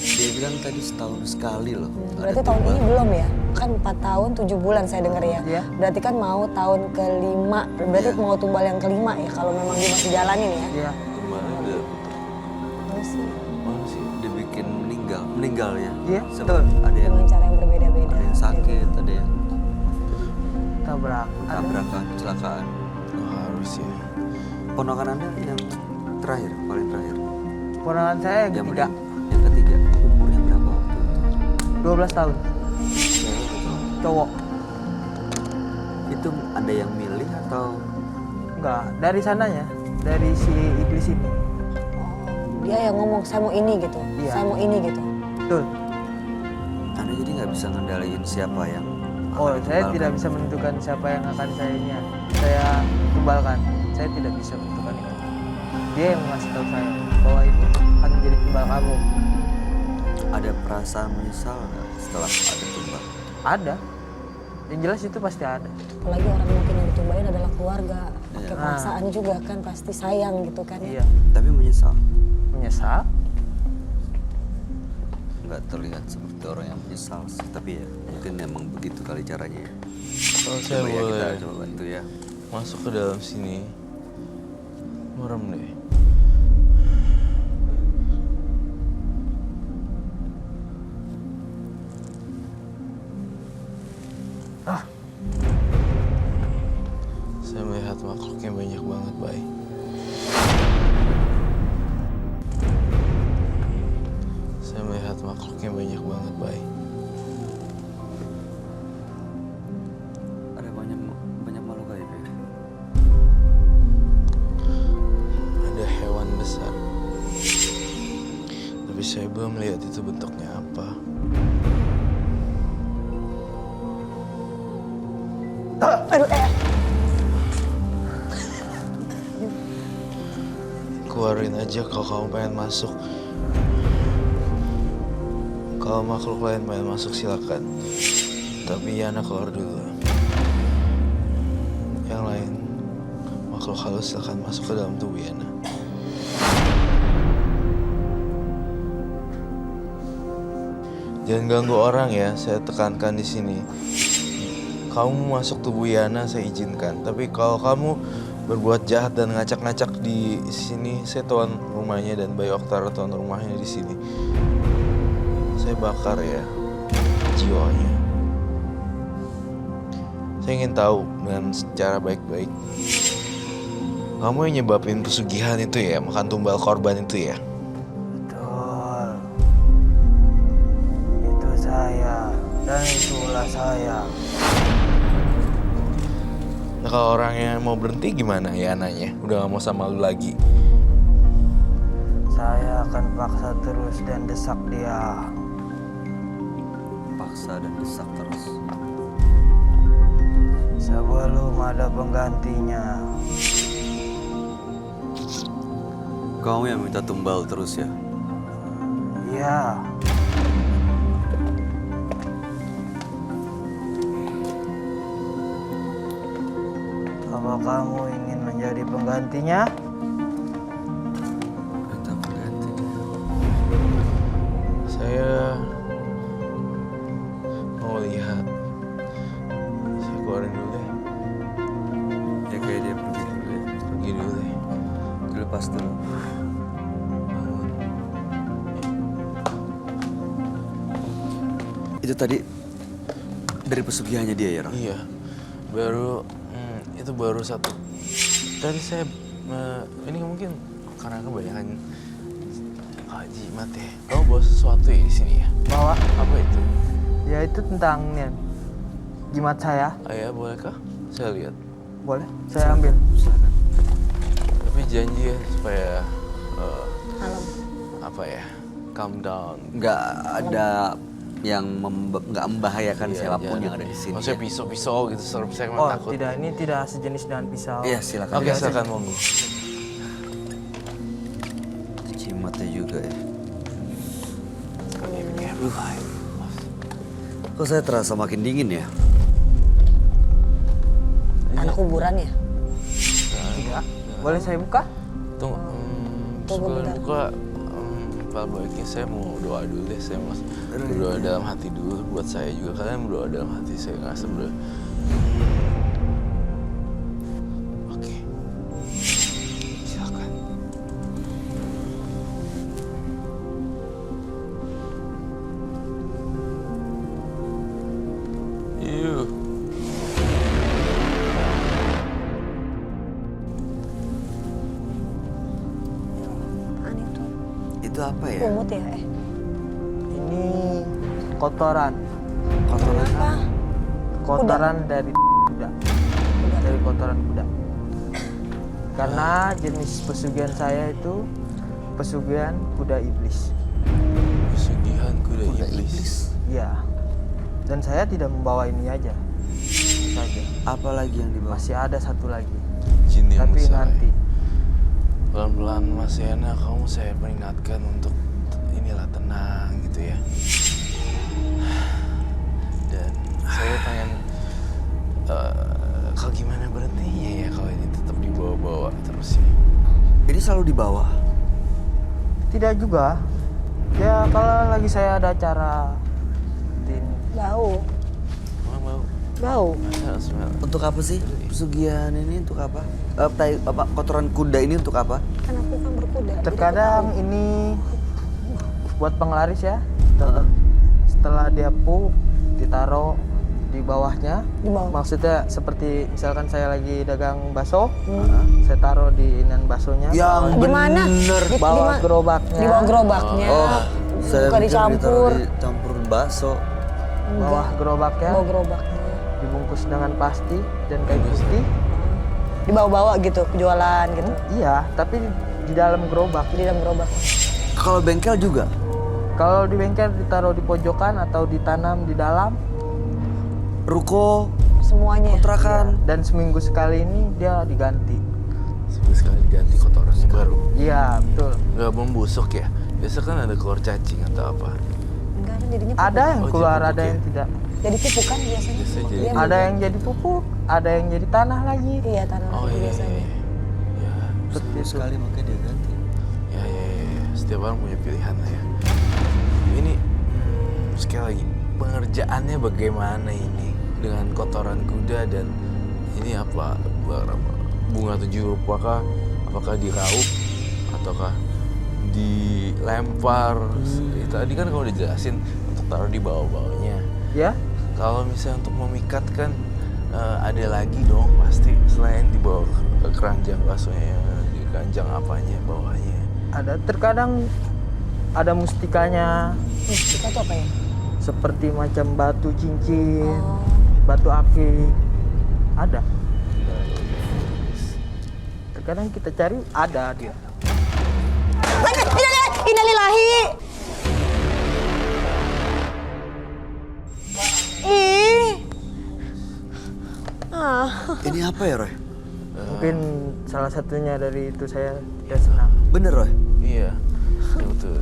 Dia bilang tadi setahun sekali loh. Berarti ada tahun tumbal. ini belum ya? Kan 4 tahun 7 bulan saya dengar ya. Iya. Berarti kan mau tahun ke-5. Berarti Iya. mau tumbal yang ke-5 ya kalau memang dia masih jalanin ya. Iya. Kemarin udah putar. Terus sih Mana sih? Dibikin meninggal ya. Iya, Sebab betul. Ada yang dengan cara yang berbeda-beda. ada yang sakit, ada yang Tabrak. tabrakan, kecelakaan. Oh, harus ya. Ponakan Anda yang terakhir, paling terakhir. Ponakan saya yang Yang ketiga, yang ketiga, umurnya berapa waktu itu? 12 tahun. Cewek atau Cowok. itu ada yang milih atau Enggak, dari sananya, dari si iblis ini. Dia yang ngomong saya mau ini gitu. Iya. Saya mau ini gitu. Betul. Anda jadi nggak bisa ngendaliin siapa yang Oh, akan saya ditumbalkan? tidak bisa menentukan siapa yang akan saya tumbalkan. Saya tidak bisa menentukan itu. Dia yang ngasih tahu saya bahwa itu akan menjadi tumbal kamu. Ada perasaan menyesal nggak setelah ada tumbal? Ada. Yang jelas itu pasti ada. Apalagi orang mungkin yang ditumbalin adalah keluarga. Pakai Iya. perasaan juga kan pasti sayang gitu kan ya. Iya. Tapi menyesal? Menyesal. Nggak terlihat seperti orang yang menyesal sih. Tapi ya mungkin emang begitu kali caranya ya. Kalau saya Coba ya kita boleh coba bantu ya. masuk ke dalam sini, merem deh. Saya melihat makhluk yang banyak banget, Bay. Saya melihat makhluk yang banyak banget, Bay. Ada banyak makhluk gaib ya. Ada hewan besar. Tapi saya belum lihat itu bentuknya apa. Aduh, Keluarin aja kalau kamu pengen masuk. Kalau makhluk lain pengen masuk silakan. Tapi Yana keluar dulu. Yang lain, makhluk halus silakan masuk ke dalam tubuh Yana. Jangan ganggu orang ya, saya tekankan di sini. Kamu masuk tubuh Yana saya izinkan. Tapi kalau kamu berbuat jahat dan ngacak-ngacak di sini, saya tuan rumahnya dan Bayu Oktar tuan rumahnya di sini. Saya bakar ya jiwanya. Saya ingin tahu dengan secara baik-baik. Kamu yang nyebabin pesugihan itu ya, makan tumbal korban itu ya. Betul. Itu saya dan itulah saya. Nah kalau orangnya mau berhenti gimana ya nanya? Udah gak mau sama lu lagi. Saya akan paksa terus dan desak dia. Paksa dan desak terus. Sebelum ada penggantinya. Kamu yang minta tumbal terus ya? Ya. Apa kamu ingin menjadi penggantinya? Minta pengganti. Saya mau lihat keluarin dulu deh. Ya kayak dia pergi dulu ya. Pergi dulu deh. Dilepas dulu. Bangun. Itu tadi dari pesugihannya dia ya, Roh? Iya, itu baru satu. Tadi saya, ini mungkin karena kebanyakan jimat ya. Kamu bawa sesuatu ya di sini ya? Bawa. Apa itu? Ya itu tentang nih, jimat saya. Ayah, bolehkah saya lihat? Boleh, saya ambil. Silakan. Tapi janji ya supaya Malam. apa ya, calm down. Nggak ada yang nggak membahayakan Iya, siapapun jangan- yang ada di sini. Maksudnya ya. pisau-pisau gitu, serem saya Oh takut. tidak, ini tidak sejenis dengan pisau. Iya, silakan. Oke, silakan monggo. Jimatnya juga ya. Aduh, Kok saya terasa makin dingin ya? Anak kuburan ya? Tidak. Boleh saya buka? tunggu. Tunggu Sebelum bentar. buka, Pak baiknya saya mau doa dulu deh. Saya mau berdoa dalam hati dulu buat saya juga. Kalian berdoa dalam hati, saya nggak sebelah. Oke, silakan. Yuk. Apaan itu? Itu apa ya? Kumut ya? Ini kotoran. Kotoran Kenapa? Kotoran dari kuda. Dari kotoran kuda. Karena jenis pesugihan saya itu pesugihan kuda iblis. Pesugihan kuda iblis. Iya. Dan saya tidak membawa ini aja. Saja. Apalagi yang dibawa? Masih ada satu lagi. Jin yang Tapi besar. nanti. Pelan-pelan Mas Yana, kamu saya peringatkan untuk inilah tenang gitu ya. Dan saya pengen, kalau gimana berhentinya ya kalau ini tetap dibawa-bawa terus ya. Ini selalu dibawa. Tidak juga. Ya kalau lagi saya ada acara seperti ini. Bau. Mau Bau. smell. Untuk apa sih? Pesugihan ini untuk apa? Kotoran kuda ini untuk apa? Kan aku kan berkuda. jadi Terkadang aku tahu. ini buat penglaris ya. Setelah dia pup, ditaruh di bawahnya. Di bawah. Maksudnya seperti misalkan saya lagi dagang bakso, saya taruh di inian baksonya. Yang Di mana? bener. Di bawah mana? gerobaknya. Di bawah gerobaknya. Oh, saya Bukan pikir dicampur. ditaruh dicampur bakso. Bawah gerobaknya Bawah gerobaknya. dibungkus dengan plastik dan kain putih. Dibawa-bawa gitu, jualan gitu. Iya, tapi di dalam gerobak. Di dalam gerobak. Kalau bengkel juga? Kalau di bengkel ditaruh di pojokan atau ditanam di dalam. Ruko, Semuanya. kontrakan. Dan seminggu sekali ini dia diganti. Sekali diganti kotorannya baru. Iya, betul. Nggak membusuk ya? Biasa kan ada keluar cacing atau apa. Enggak kan jadinya Ada yang Oh, keluar, jadi ada pupuk yang ya? tidak. jadi pupuk kan biasanya. Biasanya jadi Dia Ada yang jadi pupuk, ada yang jadi tanah lagi. Iya, tanah Oh lagi iya, biasanya. iya. Ya, Seperti itu. Sekali makanya dia ganti. ya. Setiap orang punya pilihan lah ya. Ini sekali lagi pengerjaannya bagaimana ini dengan kotoran kuda dan ini apa bunga 7 rupa kah? Apakah diraup ataukah dilempar? Tadi kan kamu udah jelasin untuk taruh di bawah-bawahnya. Ya, Kalau misalnya untuk memikat kan ada lagi dong pasti selain di bawah keranjang baksonya, di keranjang apanya bawahnya. ada. Terkadang ada mustikanya, Mustika itu apa ya? seperti macam batu cincin, Oh. batu akik. Ada. Terkadang kita cari ada dia. Innalillahi. Ih. Ini apa ya, Roy? Mungkin salah satunya dari itu saya tidak senang. Bener, Roy? Iya, ya betul.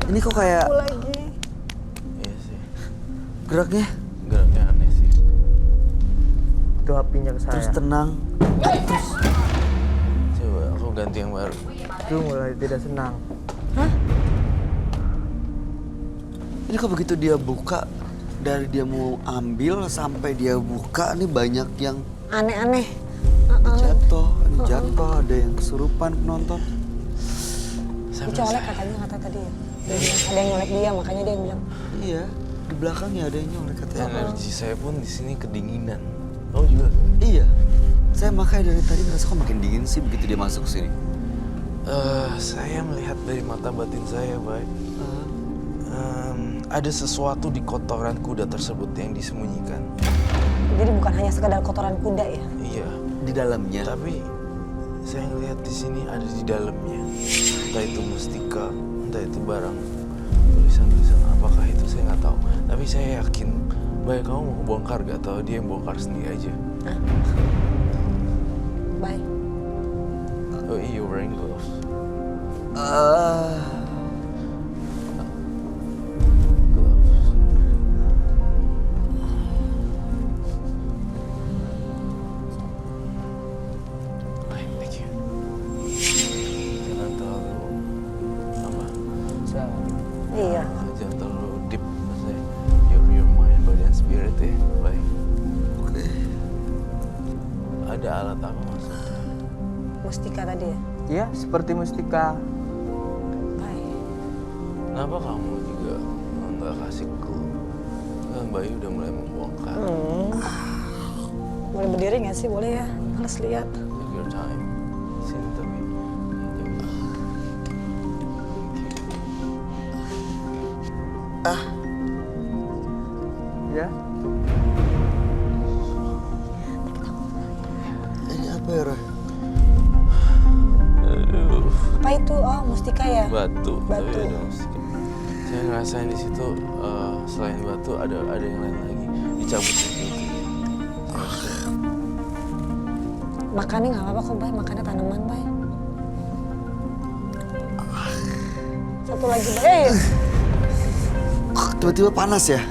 Ini kok kayak Aku lagi. Iya sih. geraknya Geraknya aneh sih. Itu apinya ke terus saya. tenang. Coba aku ganti yang baru. Itu mulai tidak senang. Ini kok begitu dia buka, dari dia mau ambil sampai dia buka nih banyak yang Aneh-aneh. jatuh, ini jatuh, ada yang kesurupan penonton. Saya Dicolek merasa- katanya kata tadi ya. Dia bilang ada yang nyolek dia, makanya dia bilang. Iya, di belakangnya ada yang nyolek katanya. energi saya pun di sini kedinginan. Oh juga. Iya, saya makanya dari tadi ngerasa kok makin dingin sih begitu dia masuk ke sini. Saya melihat dari mata batin saya, baik. Ada sesuatu di kotoran kuda tersebut yang disembunyikan. Jadi bukan hanya sekedar kotoran kuda ya. Iya. Di dalamnya. Tapi saya ngelihat di sini ada di dalamnya. Entah itu mustika, entah itu barang tulisan-tulisan apakah itu saya nggak tahu. Tapi saya yakin, baik kamu mau bongkar gak tahu dia yang bongkar sendiri aja. Bye. Oh iya, wearing gloves. Gloves. Baik, thank you. Jangan terlalu apa? Iya. Jangan terlalu deep, maksudnya your mind, body and spirit ya. Baik. Oke. Ada alat apa mas? Mustika tadi ya. Iya, seperti mustika. Bye. Kenapa kamu juga nggak kasih clue? Kan Bayu udah mulai membongkar. Boleh berdiri nggak sih? Boleh ya. Males lihat. Take your time. Sini tapi. Ya, Ini apa ya, Roy? Aduh, Apa itu? Oh, mustika ya. batu. Batu. Tapi ada mustika. Saya ngerasain di situ selain batu ada yang lain lagi. Dicabut gitu. Makannya nggak apa-apa kok, Bay. Makannya tanaman, Bay. Satu lagi, Bay. Kok tiba-tiba panas ya?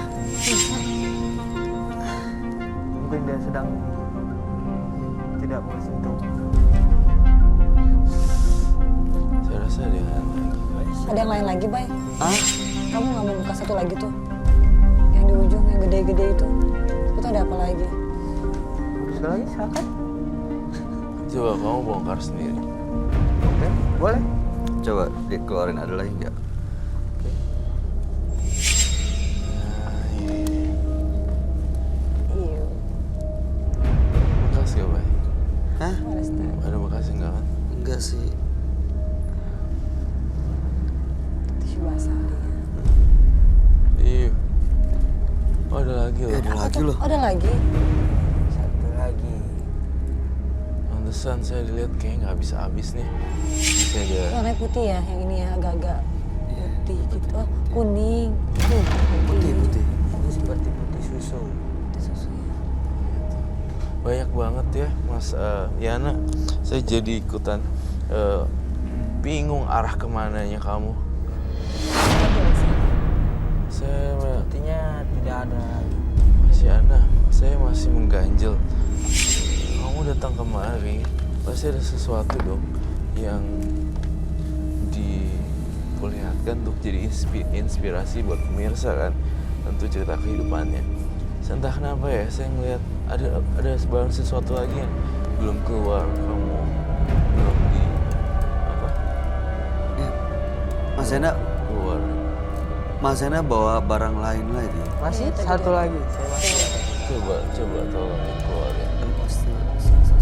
mungkin dia sedang tidak mau sentuh. Saya rasa ada yang lain lagi. Ada yang lain lagi, Bay. Ah, Kamu nggak mau buka satu lagi tuh? Yang di ujung, yang gede-gede itu. Itu ada apa lagi? Sekali lagi, silakan. Coba kamu bongkar sendiri. Oke, boleh. coba dikeluarin, ada lagi nggak? Nah, iya. Iya. Bekas gak, Bay? Hah? Males tahu. Ada bekas enggak kan? Enggak sih. Tisu basah dia. Iya. Oh, ada lagi loh. Ada lagi loh. Oh, ada lagi? Satu lagi. Pantesan saya dilihat kayaknya nggak habis-habis nih. Masih ada. Warnanya putih ya, yang ini ya agak-agak putih gitu. Oh, kuning. Putih. Ini seperti putih susu. Susu ya. Banyak banget ya, Mas Yana. Saya jadi ikutan bingung arah kemananya kamu. Saya Artinya tidak ada lagi. Mas Yana, saya masih mengganjel. Kamu datang kemari, pasti ada sesuatu dong yang diperlihatkan untuk jadi inspirasi buat pemirsa kan, tentu cerita kehidupannya. Entah kenapa ya, saya ngelihat ada sebarang sesuatu lagi yang belum keluar, kamu belum di apa Ya. Mas Ena, keluar. Mas Ena bawa barang lain lagi. Masih Iya, tadi satu dia. lagi. Saya masih ada. Coba tolong dikeluarin. Pasti.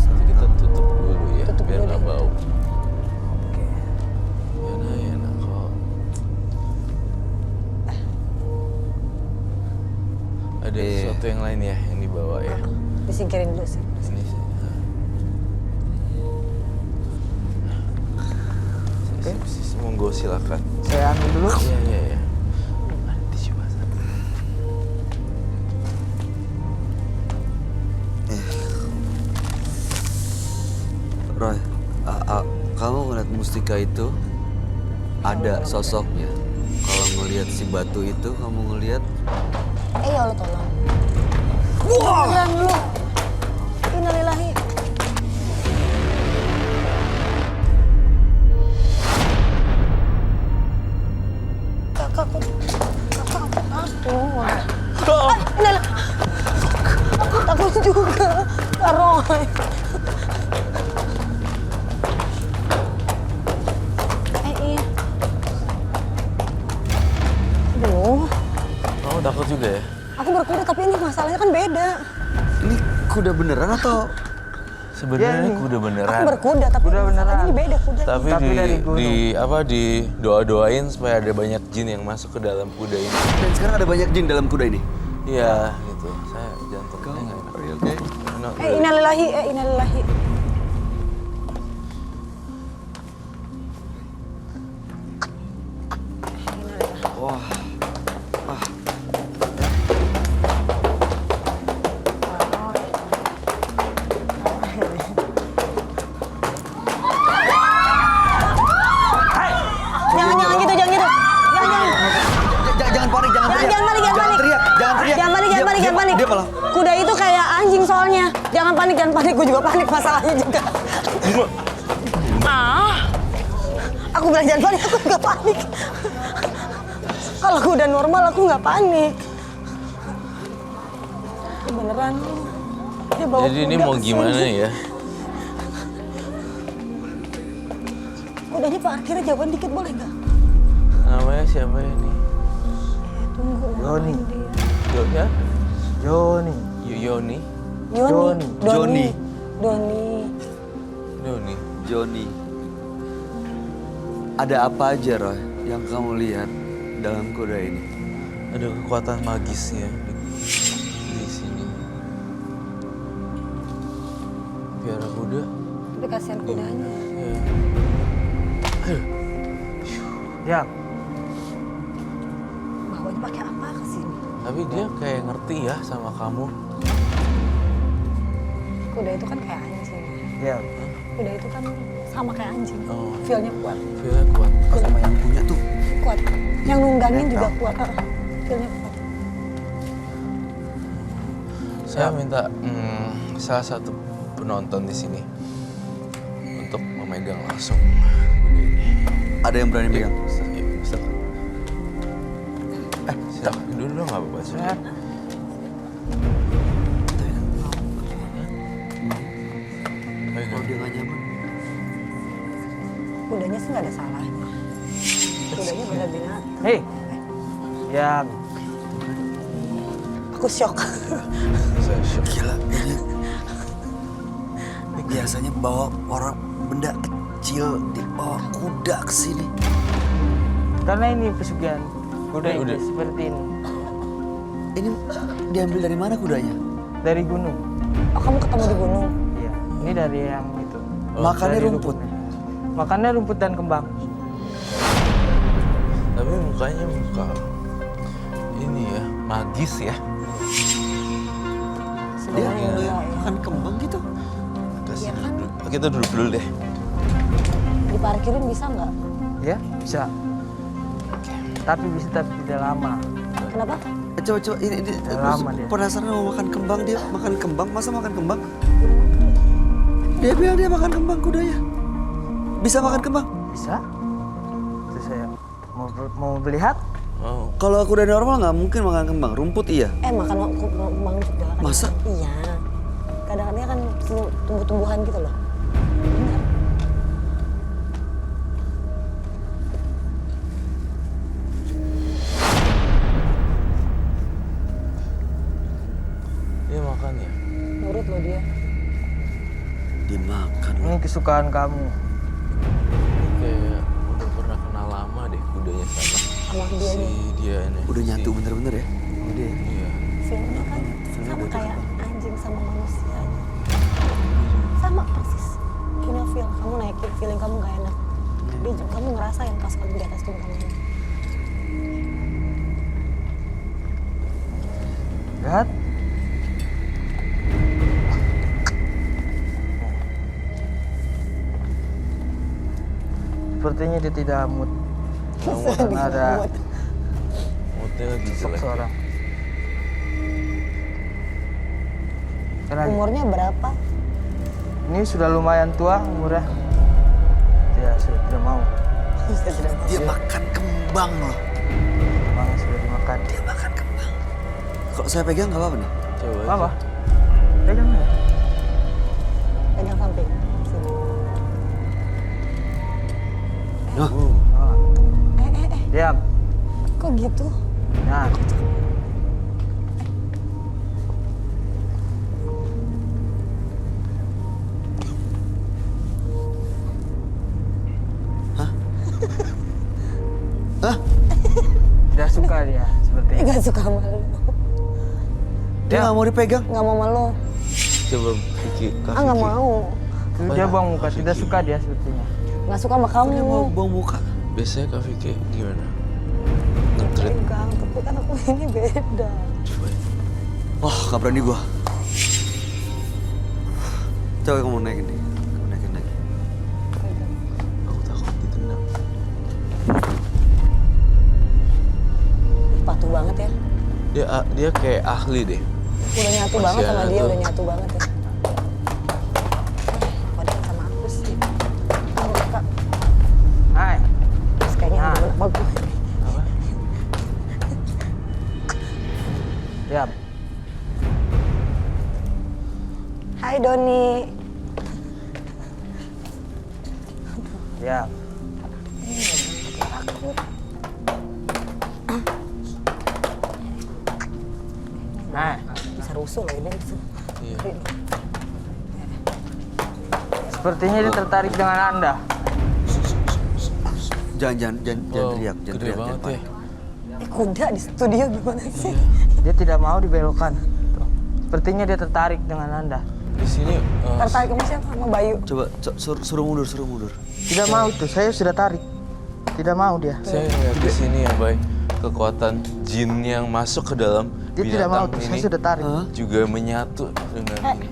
Nanti kita tutup dulu ya, Tutup biar dulu nggak deh. bau. Oke. Yana kok. Ada sesuatu yang lain ya yang dibawa ya. Disingkirin dulu sih. Ini sih. Monggo silakan. Saya ambil dulu. Iya. Ada tisu basah. Roy, kamu ngeliat mustika itu ada sosoknya. Kalau ngelihat si batu itu, kamu ngelihat Ya Allah tolong. Wah! Lu. Innalillahi. Kakak, aku takut. juga, Kak Roy. Iya. Aduh, Kamu takut juga ya? aku berkuda tapi ini masalahnya kan beda. Ini kuda beneran atau? Sebenarnya Iya, kuda Aku beneran. berkuda tapi Kuda masalahnya beneran. ini beda kuda. Tapi Tapi dari gunung. di doa-doain supaya ada banyak jin yang masuk ke dalam kuda ini. Dan sekarang ada banyak jin dalam kuda ini. Iya, gitu. Saya jantungnya nggak enak. Oke. Enak. Innalillahi, innalillahi. Wah. Jangan gitu, jangan gitu. Jangan panik, jangan teriak. Jangan panik, jangan panik. teriak, jangan teriak. Jangan panik, jangan panik, jangan panik. Dia malah. Kuda itu kayak anjing soalnya. Jangan panik, jangan panik. Gue juga panik masalahnya juga. Aku bilang jangan panik, aku nggak panik. Kalau kuda normal aku nggak panik. Ini beneran. Dia bawa Jadi ini kuda mau ke gimana sini. ya? Kudanya parkirnya jauhan dikit boleh nggak? Namanya siapa ini? Tunggu. Yoni. Yo ya? Joni. Yoni. Yoni. Joni. Doni. Yoni. Joni. Ada apa aja, Roy, yang kamu lihat dalam kuda ini? Ada kekuatan magisnya di sini. Piara kuda. Tapi kasihan kudanya. Ya. Ya, Bawanya pakai apa ke sini? Tapi dia kayak ngerti ya sama kamu. Kuda itu kan kayak anjing. ya. Kuda itu kan sama kayak anjing. Oh. Feel-nya kuat. Feel-nya kuat. Sama yang punya tuh. Kuat. Yang nunggangin juga kuat. Feel-nya kuat. Saya minta salah satu penonton di sini untuk memegang langsung kuda ini. Ada yang berani pegang? Silakan. Silakan dulu dong, nggak apa-apa. Saya Kalau dia nggak nyaman. Kudanya sih nggak ada salahnya. Kudanya benar binatang. hei. Yang Aku shock. Saya shock. Gila, ini biasanya bawa orang benda kecil dibawa kuda ke sini. karena ini pesugihan kuda Udah. ini seperti ini Ini diambil dari mana kudanya? dari gunung. Oh, kamu ketemu di gunung? Iya, ini dari yang itu. Makannya Dari rumput. rumputnya. Makannya rumput dan kembang. Tapi mukanya muka ini ya, magis ya. Dia Sebenarnya makan kembang gitu. Kasih Iya kan? duduk. Kita duduk dulu deh. diparkirin bisa nggak? Ya, bisa. Tapi bisa tapi tidak lama. Kenapa? Coba ini Lama dia. penasaran mau makan kembang, dia makan kembang, masa makan kembang? Dia bilang dia makan kembang kudanya. Bisa makan kembang? Bisa. Terus saya mau melihat. Mau. Kalau kuda normal nggak mungkin makan kembang, rumput iya. Makan kembang juga kan? Masa? Iya. Kadang-kadang kan tumbuh-tumbuhan gitu loh. Benar. Dia makan ya. Nurut loh dia. Dimakan. Ini kesukaan kamu. Kayak udah pernah kenal lama deh kudanya sama Sama dia si nih. dia ini. Udah nyatu Si- bener-bener ya. Sama dia. Iya. Filmnya kan sama kayak anjing sama manusia. Sama persis. Punya feel. Kamu naikin feeling kamu gak enak. Dia juga, kamu ngerasain pas kamu di atas tunggangan. Lihat. Sepertinya dia tidak mood. Karena ada Moodnya lagi sosok jelek. seorang. Karena Umurnya berapa? ini sudah lumayan tua umurnya. Dia sudah tidak mau. Saya tidak tahu. Dia makan kembang loh. Memang sudah dimakan. Dia makan kembang. Kalau saya pegang nggak apa-apa nih. Coba. Apa? Pegang ya. Pegang samping. Sini. Nah, Oh. Diam. Kok gitu? Nah. hah? Tidak suka dia sepertinya. Gak suka sama lu. Dia nggak mau dipegang? Gak mau sama lu. Coba Vicky, Kak Ah, gak Vicky. mau. Dia buang muka, tidak suka dia sepertinya. Gak suka sama kamu. Dia mau buang muka. Biasanya Kak Vicky gimana? Nge-treat. Pegang, tapi kan aku ini beda. Coba. Wah, nggak berani gua. Coba kamu naikin deh. Kamu naikin lagi. Aku takut ditendang. Patuh banget ya. Dia kayak ahli deh. Udah nyatu Masih banget sama ada dia, tuh. udah nyatu banget ya. Padahal sama aku sih. Enggak, Kak. Hai. Terus kayaknya Nah. ada apa gue. Apa? Diam. Hai Doni. Diam. Takut. Nah. Bisa rusuh loh ini. Iya. Sepertinya dia tertarik dengan Anda. Jangan Wow, teriak, jangan gede teriak, banget jangan ya. panik. Kuda di studio gimana sih? Dia tidak mau dibelokkan. Tuh. Sepertinya dia tertarik dengan Anda. Di sini Tertarik sama siapa? Sama Bayu. Coba suruh mundur, suruh mundur. Tidak mau itu, saya sudah tarik. Tidak mau dia. saya lihat di sini ya, Bay. Kekuatan jin yang masuk ke dalam Dia tidak mau, binatang saya ini sudah tarik. juga menyatu dengan ini.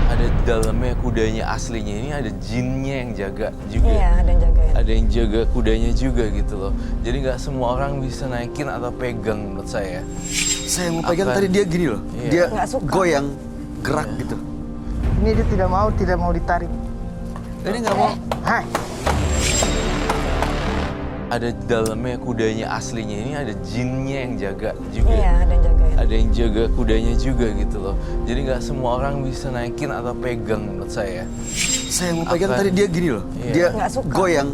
Ada di dalamnya kudanya aslinya ini ada jinnya yang jaga juga. Iya, ada yang jaga ya. Ada yang jaga kudanya juga gitu loh. Jadi nggak semua orang bisa naikin atau pegang menurut saya. Saya mau pegang Akan- tadi dia gini loh. Iya. Dia Nggak suka. goyang, gerak gitu. Ini dia tidak mau ditarik. Ini nggak mau. Hai. Ada di dalamnya kudanya aslinya ini ada jinnya yang jaga juga. Iya, ada yang jaga ya. Ada yang jaga kudanya juga gitu loh. Jadi nggak semua orang bisa naikin atau pegang menurut saya. Saya mau pegang Akan- tadi dia gini loh. Iya. Dia Nggak suka. goyang,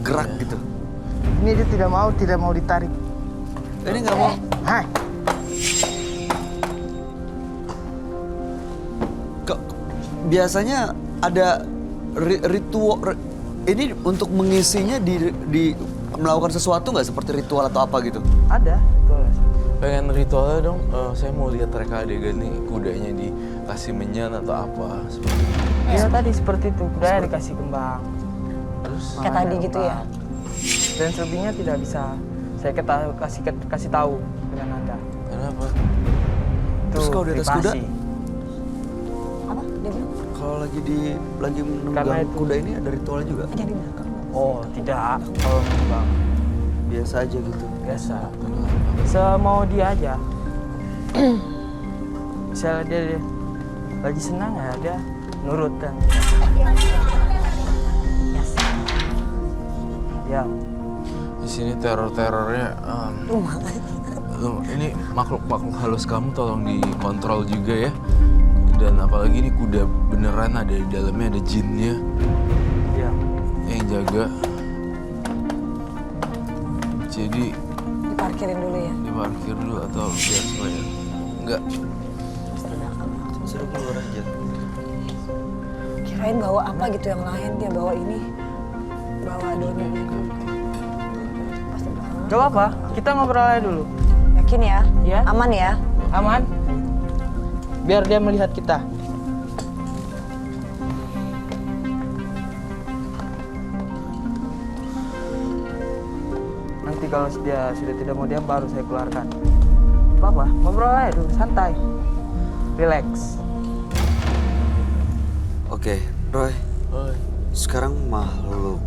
gerak gitu. Ini dia tidak mau ditarik. Ini nggak mau. Hai. Kok biasanya ada ritual ini untuk mengisinya di melakukan sesuatu nggak seperti ritual atau apa gitu? Ada. Betul. Pengen ritualnya dong, saya mau lihat reka adegan nih kudanya dikasih menyan atau apa seperti itu. Iya tadi seperti itu. Kudanya dikasih kembang. Terus Kayak tadi gitu ya. Dan selebihnya tidak bisa saya kasih tahu dengan Anda. kenapa? Terus kalau di atas kuda? privasi. Apa? Dia bilang, Kalau lagi Karena menunggang itu- kuda ini ada ritualnya juga? dia di belakang. Oh, tidak. Kalau kembang Biasa aja gitu. biasa. Semau dia aja. Misalnya dia lagi senang ya dia nurut dan Yes. ya. Di sini teror-terornya, ini makhluk-makhluk halus kamu tolong dikontrol juga ya. Dan apalagi ini kuda beneran ada di dalamnya ada jinnya Ya. yang jaga. Jadi Diparkirin dulu ya. diparkir dulu atau biar supaya enggak. Suruh keluar aja. Kirain bawa apa gitu yang lain, dia bawa ini. Bawa Doni. Pasti belakang. Gak apa-apa, kita ngobrol aja dulu. Yakin ya? Iya. Aman ya? Aman? Biar dia melihat kita. Nanti kalau dia sudah tidak mau diam baru saya keluarkan. Apa-apa, ngobrol aja dulu, santai. Relax. Oke, Roy. Oh, Sekarang makhluk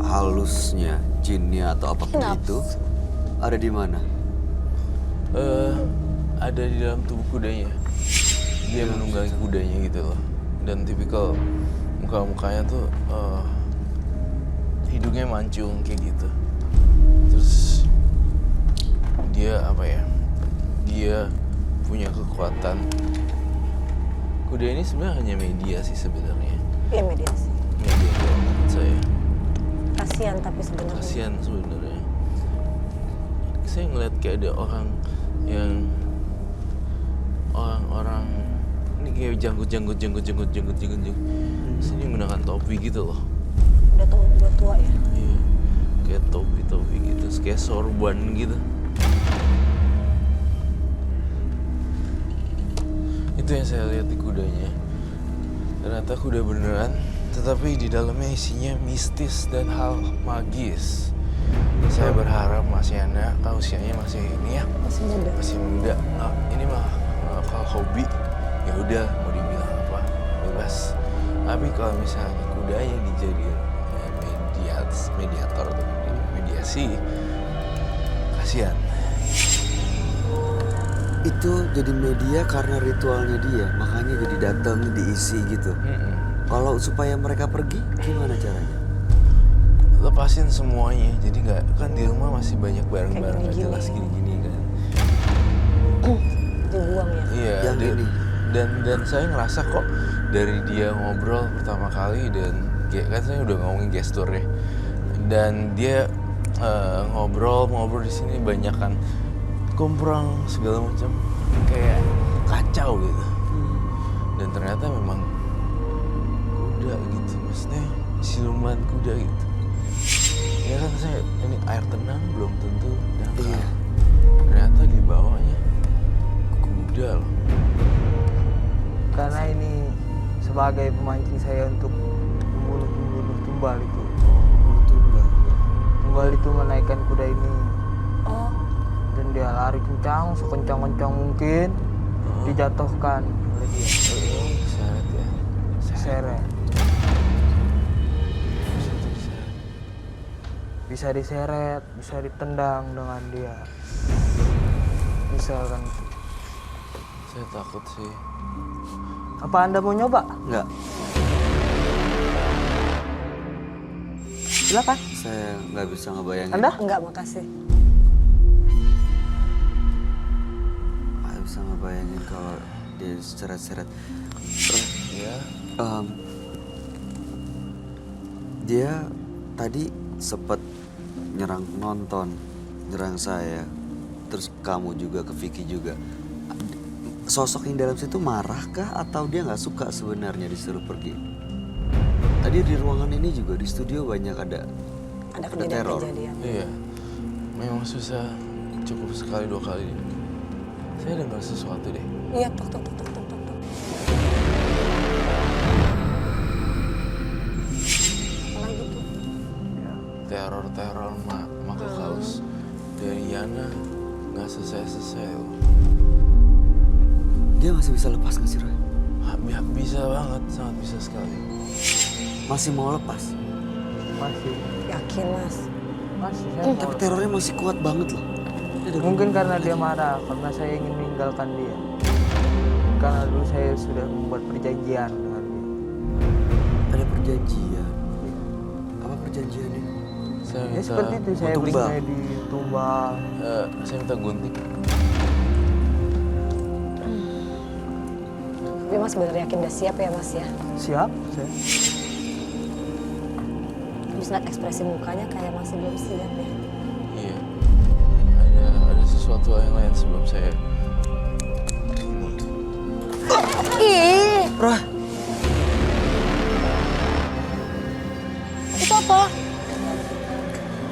halusnya, jinnya atau apapun Kenapa? itu ada di mana? ada di dalam tubuh kudanya. Dia menunggangi kudanya gitu loh. Dan tipikal muka-mukanya tuh hidungnya mancung kayak gitu. Terus dia apa ya? Dia punya kekuatan Kuda ini sebenarnya hanya media sih sebenarnya. Iya mediasi. Media doang menurut saya. Kasihan tapi sebenarnya. Kasihan sebenarnya. Saya ngeliat kayak ada orang yang orang-orang ini kayak janggut. Terus ini menggunakan topi gitu loh. Udah tua ya. Iya. Kayak topi gitu, terus kayak sorban gitu. Itu yang saya lihat di kudanya. Ternyata kuda beneran, tetapi di dalamnya isinya mistis dan hal magis. Saya berharap Mas Yana, usianya masih ini ya, Masih muda. masih muda. Nah, ini mah kalau hobi, ya udah mau dibilang apa, bebas. Tapi kalau misalnya kudanya dijadiin mediator atau mediasi, kasihan. Itu jadi media karena ritualnya dia, makanya jadi datang diisi gitu. Kalau supaya mereka pergi, gimana caranya? Lepasin semuanya, jadi nggak, kan di rumah masih banyak barang-barang Kayak nggak gini-gini. jelas gini-gini kan. Dibuang ya. Iya, Yang ini. dan saya ngerasa kok dari dia ngobrol pertama kali, dan kan saya udah ngomongin gesturnya, dan dia ngobrol di sini banyak kan kumprang segala macam, kayak kacau gitu. Dan ternyata memang kuda gitu, maksudnya siluman kuda gitu. Ya kan saya ini air tenang belum tentu dangkal. Iya. Ternyata di bawahnya kuda loh. Karena ini sebagai pemancing saya untuk membunuh tumbal itu. Tumbal itu menaikkan kuda ini. Oh, Dan dia lari kencang, sekencang-kencang mungkin. Dijatuhkan oleh dia. Seret ya. Seret. Bisa diseret, bisa ditendang dengan dia. Misalkan. Saya takut sih. Apa Anda mau nyoba? Enggak, Silakan. saya nggak bisa ngebayangin. Anda? enggak makasih. Nggak bisa ngebayangin kalau dia seret-seret. Ya. Dia tadi sempat nyerang saya, terus kamu juga, ke Vicky juga. Sosok yang dalam situ marahkah atau dia nggak suka sebenarnya disuruh pergi? Tadi di ruangan ini juga di studio banyak ada teror. Kejadian-kejadian. Iya. Memang susah, cukup sekali 2 kali. Saya dengar sesuatu deh. Iya, tok. Apalagi tuh? Teror maka kaos dari Yana nggak selesai loh. Dia masih bisa lepas nggak sih, Roy? Bisa banget, sangat bisa sekali. Masih mau lepas? Masih. Yakin mas? Masih. Saya Tapi mau. terornya masih kuat banget loh. Mungkin karena dia marah, karena saya ingin meninggalkan dia. Karena dulu saya sudah membuat perjanjian dengan dia. Ada perjanjian. Apa perjanjiannya? Saya Ya minta, seperti itu, saya tumbal. berinya di tumbal. saya minta gunting. Tapi mas bener yakin udah siap ya mas ya? Siap, saya. Terus lihat ekspresi mukanya kayak masih belum siap ya? Iya. Ada sesuatu yang lain sebelum saya. Ih, Roy, itu apa?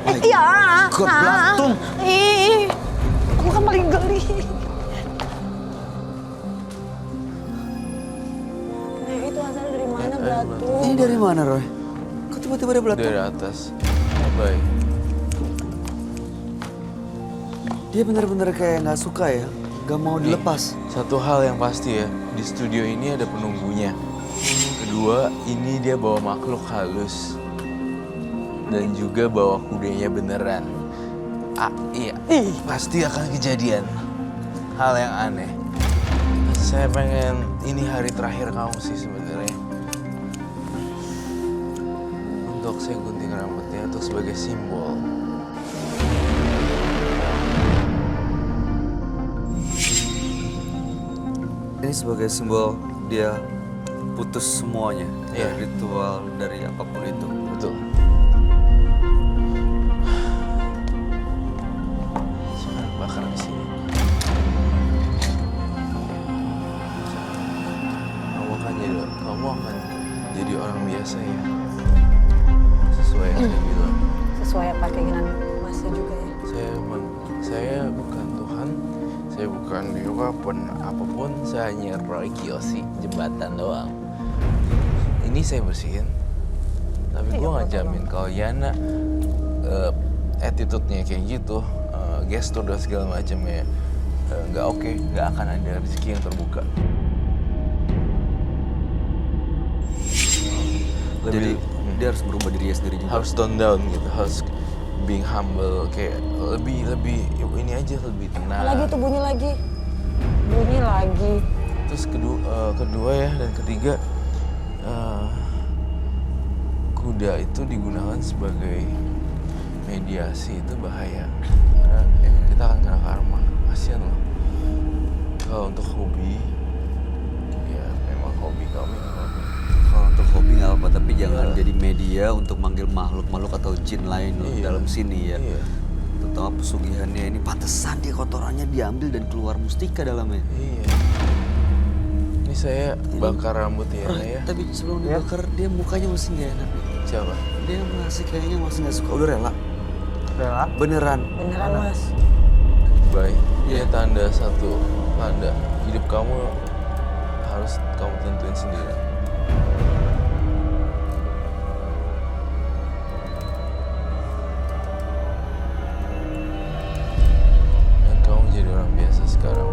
my Iya. God, belatung. Ih, aku kan paling geli. Itu asalnya dari mana belatung? Ini dari mana, Roy? Kok tiba-tiba ada belatung? Dari atas. Baik. Dia bener-bener kayak nggak suka ya, nggak mau dilepas. Satu hal yang pasti ya, di studio ini ada penunggunya. Kedua, ini dia bawa makhluk halus. Dan juga bawa kudanya beneran. Iya, pasti akan kejadian hal yang aneh. Saya pengen, ini hari terakhir kamu sih sebenarnya. Untuk saya gunting rambutnya untuk sebagai simbol. Ini sebagai simbol dia putus semuanya Iya. dari ritual, dari apapun itu. Betul. Sekarang bakar di sini. Kamu akan jadi orang biasa ya. Sesuai yang saya bilang. Sesuai apa keinginan Masnya juga ya. Saya bukan Tuhan, saya bukan dewa pun apapun, saya hanya Roy Kiyoshi, jembatan doang. Ini saya bersihin, tapi gue nggak jamin kalau Yana attitude-nya kayak gitu, gestur dan segala macamnya nggak oke, nggak akan ada rezeki yang terbuka. Jadi dia harus merubah dirinya sendiri juga. Harus tone down gitu, harus being humble, kayak lebih ini aja, lebih tenang. Lagi tuh bunyi lagi. Bunyi lagi. Terus kedua ya dan ketiga, kuda itu digunakan sebagai mediasi, itu bahaya karena kita akan kena karma. Kasian loh. Kalau untuk hobi, ya memang hobi kami. Kalau untuk hobi nggak apa-apa, tapi jangan jadi media untuk manggil makhluk-makhluk atau jin lain loh Iya. dalam sini ya. Iya. Terutama pesugihannya ini, pantesan dia kotorannya diambil dan keluar mustika dalamnya. Iya. Ini saya bakar rambut Yana ya. Tapi sebelum dibakar dia mukanya masih nggak enak. Siapa? Dia masih kayaknya masih nggak suka. Udah rela? Rela? Beneran? Beneran Mas. Baik. Ini tanda satu tanda hidup kamu harus kamu tentuin sendiri. Dan kamu jadi orang biasa sekarang.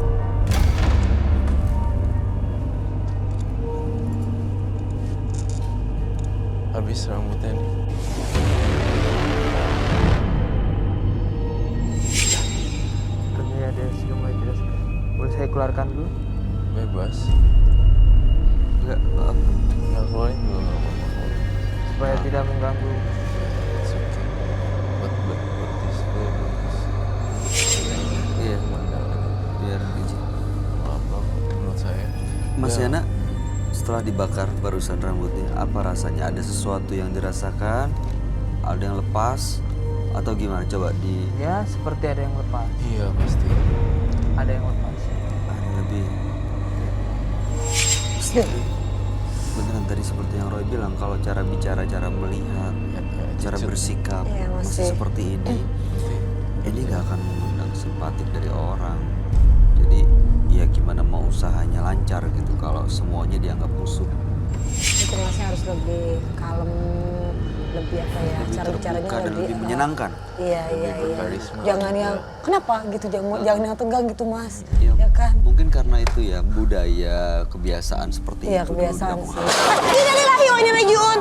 Habis rambutnya nih. Sepertinya dia sudah mulai jelas. Boleh saya keluarkan dulu? Bebas. Enggak, maaf. Nggak keluarin juga nggak apa-apa. Supaya tidak mengganggu. It's okay. But this bagus. Iya, Pemandangan. biar izin. Maaf bang, menurut saya. Mas Ya, Yana, setelah dibakar barusan rambutnya, apa rasanya? Ada sesuatu yang dirasakan? Ada yang lepas? Atau gimana? Coba di... Ya seperti ada yang lepas. Iya pasti. Ada yang lepas. Ada lebih... Beneran tadi seperti yang Roy bilang, kalau cara bicara, cara melihat, cara bersikap Iya, masih masih. seperti ini, Pasti. ini gak akan mengundang simpatik dari orang. Jadi ya gimana mau usahanya lancar gitu kalau semuanya dianggap musuh. Mungkin Masnya harus lebih kalem, lebih apa ya, Lebih cara bicaranya terbuka dan lebih menyenangkan. Iya, iya, iya. berkarisma. Jangan yang kenapa gitu, jangan yang tegang gitu Mas. Ya, Ya kan? Mungkin karena itu ya budaya, kebiasaan seperti Iya, itu. dulu di kebiasaan kampung sih. halaman. Innalillahi wa inna ilaihi raji'un.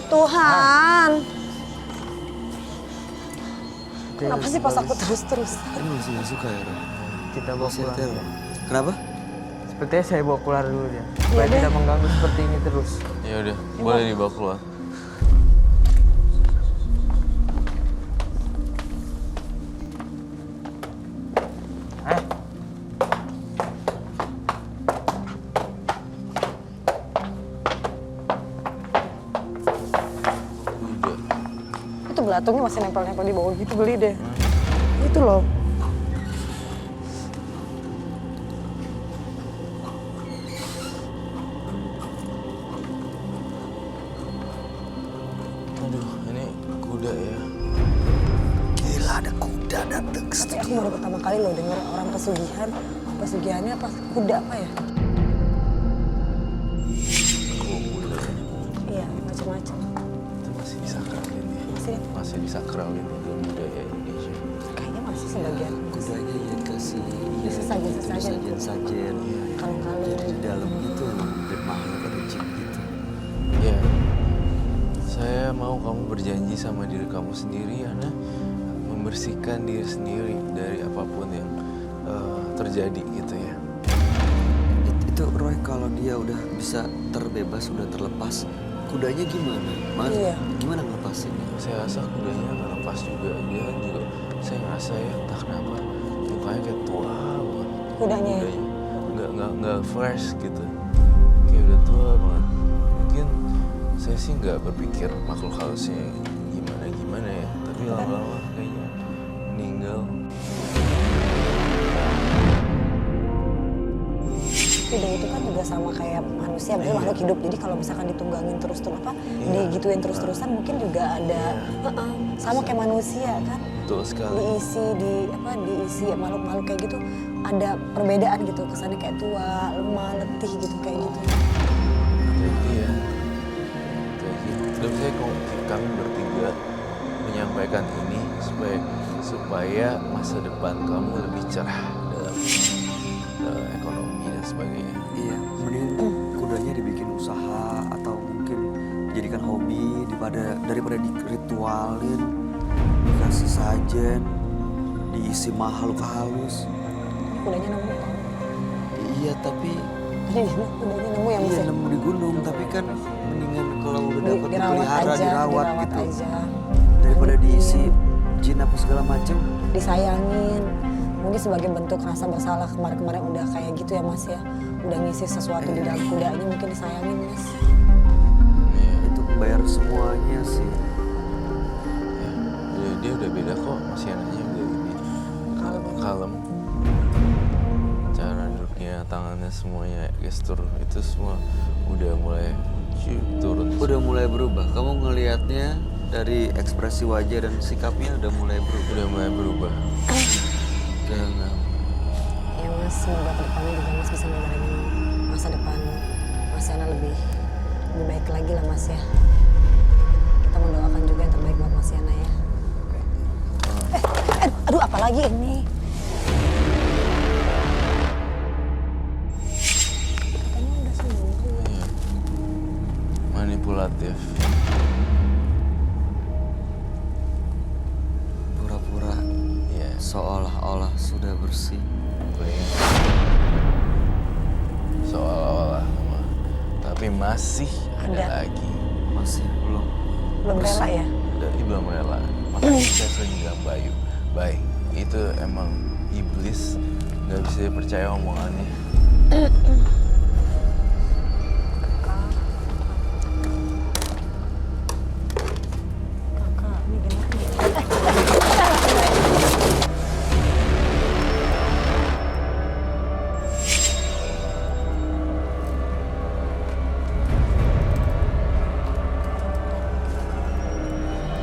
Tuhan. Kenapa sih pas aku terus-terus? Ini masih gak suka ya, Roy? Kita bawa Masih keluar. teror. Kenapa? Sepertinya saya bawa keluar dulu dia. Supaya deh. tidak mengganggu seperti ini terus. Ya udah, boleh dibawa keluar. Eh, Udah. Itu belatungnya masih nempel-nempel di bawah gitu, beli deh. Itu loh. Aduh, ini kuda ya. Gila, ada kuda dateng ke Tapi aku baru pertama kali loh denger orang pesugihan. Pesugihannya apa? Kuda apa ya? Kok kuda ya? Iya, macam-macam. Itu masih disakralin ya. Masih disakralin dalam budaya Indonesia. Kayaknya masih sebagian. Kudanya ya kasih Ya, sesajen-sesajen. sajen. Kalung-kalung. Jadi di dalam itu emang ada makhluk, ada jin gitu. Ya, saya mau kamu berjanji sama diri kamu sendiri, Yana, membersihkan diri sendiri dari apapun yang terjadi gitu ya. Itu Roy kalau dia udah bisa terbebas, udah terlepas, kudanya gimana? Mas, Iya. gimana ngelepasinnya? Saya rasa kudanya nggak lepas juga, dia kan juga saya ngerasa ya entah kenapa mukanya kayak tua Kudanya ya? Nggak fresh gitu, kayak udah tua banget. Mungkin saya sih nggak berpikir makhluk halusnya gimana ya, tapi lama-lama kayaknya meninggal. Kuda itu kan juga sama kayak manusia, maksudnya makhluk hidup. Jadi kalau misalkan ditunggangin terus-terus digituin terus-terusan mungkin juga ada sama kayak manusia kan. Betul sekali. Diisi makhluk-makhluk kayak gitu ada perbedaan gitu, kesannya kayak tua, lemah, letih gitu kayak gitu. Jadi ya, kayak gitu. Dan saya kami bertiga menyampaikan ini supaya masa depan kamu lebih cerah dalam ekonomi dan sebagainya. Iya, mending kudanya dibikin usaha atau mungkin dijadikan hobi daripada diritualin, dikasih sajen, diisi makhluk halus. Kudanya nemu. Iya, tapi Kudanya nemu yang iya bisa nemu di gunung, tapi kan mendingan kalau udah dapat dipelihara, dirawat gitu. aja. Daripada diisi jin apa segala macam. Disayangin. Mungkin sebagai bentuk rasa bersalah kemarin-kemarin udah kayak gitu ya Mas ya. Udah ngisi sesuatu di dalam kudanya mungkin disayangin Mas. Iya. Itu bayar semuanya sih. Ya, dia udah beda kok, masih anaknya udah lebih kalem. Cara duduknya, tangannya semuanya, gestur itu semua udah mulai turun. Udah mulai berubah. Kamu ngelihatnya dari ekspresi wajah dan sikapnya udah mulai berubah. Udah mulai berubah. Jangan. Ya Mas, semoga kedepannya juga Mas bisa menjalani masa depan Mas Yana lebih baik lagi lah Mas ya. Kita mendoakan juga yang terbaik buat Mas Yana ya. Aduh apalagi ini? Katanya udah sembuh. Iya. Manipulatif. Pura-pura Iya. seolah-olah sudah bersih. Bayang. Seolah-olah, tapi masih ada lagi. Masih belum. Belum rela ya? Belum rela. Makanya saya sering bilang baik, itu emang iblis, nggak bisa dipercaya omongannya. Kakak, ini gimana?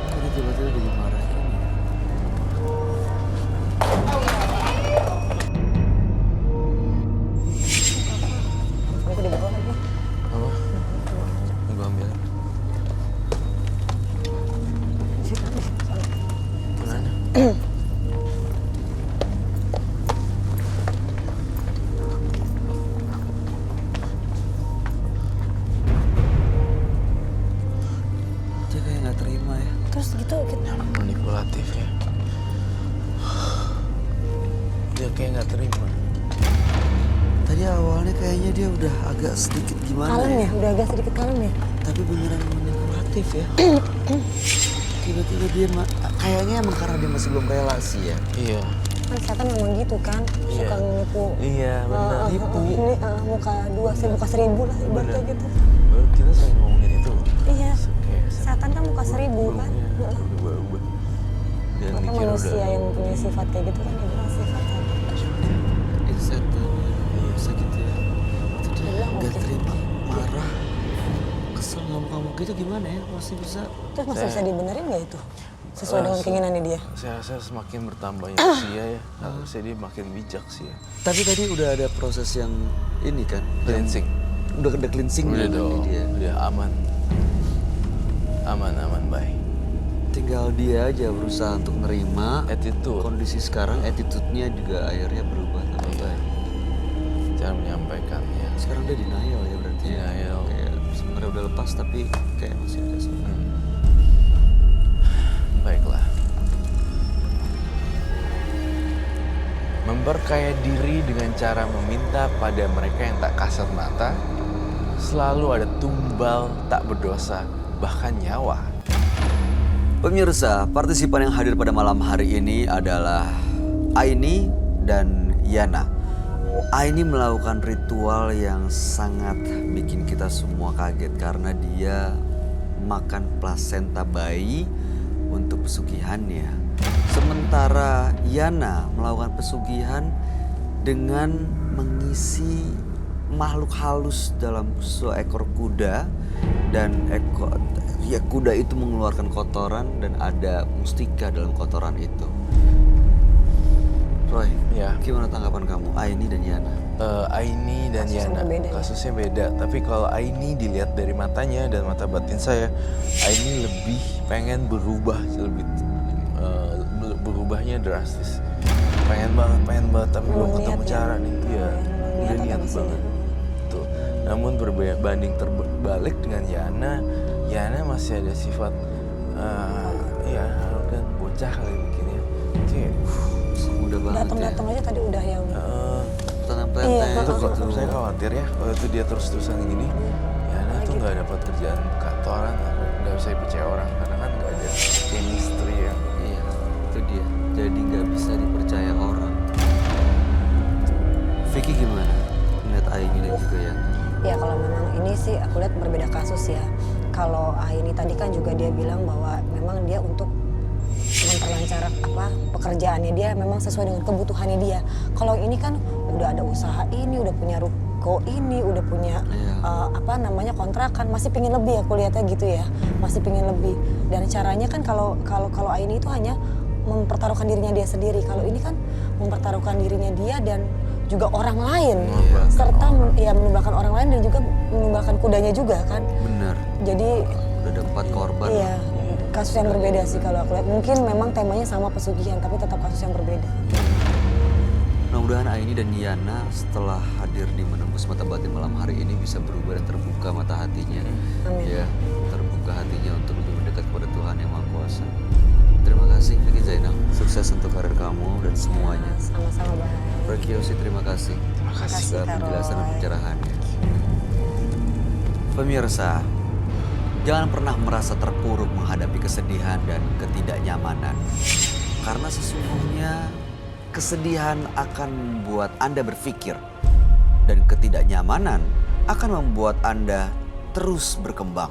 Kok dia tiba-tiba jadi marah gini? Aku di bawah lagi. Apa? Gue ambil. Mana? Dia kayak nggak terima ya. Terus gitu kita Manipulatif ya. Dia kayak nggak terima. Tadi awalnya kayaknya dia udah agak sedikit gimana kalem ya. ya, udah agak sedikit kalem ya. Tapi beneran manipulatif ya. Tiba-tiba dia kayaknya emang karena dia masih belum relasi ya. Iya. Kan setan memang gitu kan, suka Iya. menipu. Iya, benar. Nipu. Ini muka 2 muka 1000 lah ibaratnya Bener. gitu. Kita sering ngomongin itu. Iya. Kayak Setan kan muka 1000 kan. Iya, berubah. Dan Maka mikir manusia udah. yang punya sifat kayak gitu kan dibilang sifat setan. Itu setan. Bisa gitu ya. Itu dia Bilang nggak mungkin. terima, marah, kesel ngamuk-ngamuk gitu gimana ya? Masih bisa. Terus masih Saya- bisa dibenerin nggak itu? Sesuai dengan keinginannya dia. Saya rasa semakin bertambahnya usia ya, harusnya dia makin bijak sih ya. Tapi tadi udah ada proses yang ini kan? yang Cleansing. Udah ada cleansing Udah kan dong, dia. udah aman. Aman, baik. Tinggal dia aja berusaha untuk nerima Attitude, kondisi sekarang, attitude-nya juga akhirnya berubah tambah Iya. baik. cara menyampaikannya. Sekarang dia denial ya berarti ya. Denial. Kayak sebenarnya udah lepas tapi kayak masih ada sebenarnya. Baiklah. Memperkaya diri dengan cara meminta pada mereka yang tak kasat mata, selalu ada tumbal tak berdosa, bahkan nyawa. Pemirsa, partisipan yang hadir pada malam hari ini adalah Aini dan Yana. Aini melakukan ritual yang sangat bikin kita semua kaget karena dia makan plasenta bayi untuk pesugihannya. Sementara Yana melakukan pesugihan dengan mengisi makhluk halus dalam seekor kuda dan kuda itu mengeluarkan kotoran dan ada mustika dalam kotoran itu. Roy, Ya. gimana tanggapan kamu, Aini dan Yana? Aini dan Kasus yang Yana berbeda ya? kasusnya beda. Tapi kalau Aini dilihat dari matanya dan mata batin saya, Aini lebih pengen berubah, berubahnya drastis. Pengen banget tapi belum Belum ketemu niat ya? cara nih. Iya, Belum udah niat niat atau masih banget. Tuh. Namun berbanding terbalik dengan Yana masih ada sifat ya kan bocah kali mungkin ya. Kayak Mudah banget Datang-datang aja tadi udah yang Tenang-tenang Iya, itu gitu. saya khawatir ya kalau itu dia terus-terusan gini. Yana tuh nggak dapat kerjaan kantoran, nggak bisa dipercaya orang karena kan nggak ada chemistry ya. Iya, itu dia. Jadi nggak bisa dipercaya orang. Vicky gimana? Ngeliat Aini dan juga Yana. ya kalau memang ini sih aku lihat berbeda kasus ya. Kalau Aini tadi kan juga dia bilang bahwa memang dia untuk memperlancar pekerjaannya dia memang sesuai dengan kebutuhannya dia. Kalau ini kan udah ada usaha ini, udah punya ruko ini, udah punya Iya. kontrakan, masih pingin lebih aku lihatnya gitu ya, masih pingin lebih. Dan caranya kan kalau Aini itu hanya mempertaruhkan dirinya dia sendiri. Kalau ini kan mempertaruhkan dirinya dia dan juga orang lain, Iya, serta menumbalkan orang lain dan juga menumbalkan kudanya juga kan. Bener. Jadi Udah ada 4 korban. iya, kasus yang berbeda sih kalau aku lihat. Mungkin memang temanya sama pesugihan, tapi tetap kasus yang berbeda. Mudah-mudahan Aini dan Yana setelah hadir di Menembus Mata Batin malam hari ini bisa berubah dan terbuka mata hatinya. Amin. Ya, terbuka hatinya untuk lebih mendekat kepada Tuhan Yang Maha Kuasa. Terima kasih Vicky Zainal. Sukses untuk karir kamu dan semuanya. Sama-sama Bang. Roy Kiyoshi, terima kasih. Terima kasih. Segala Kak penjelasan dan Roy. pencerahannya. Pemirsa, jangan pernah merasa terpuruk menghadapi kesedihan dan ketidaknyamanan. Karena sesungguhnya kesedihan akan membuat Anda berpikir dan ketidaknyamanan akan membuat Anda terus berkembang.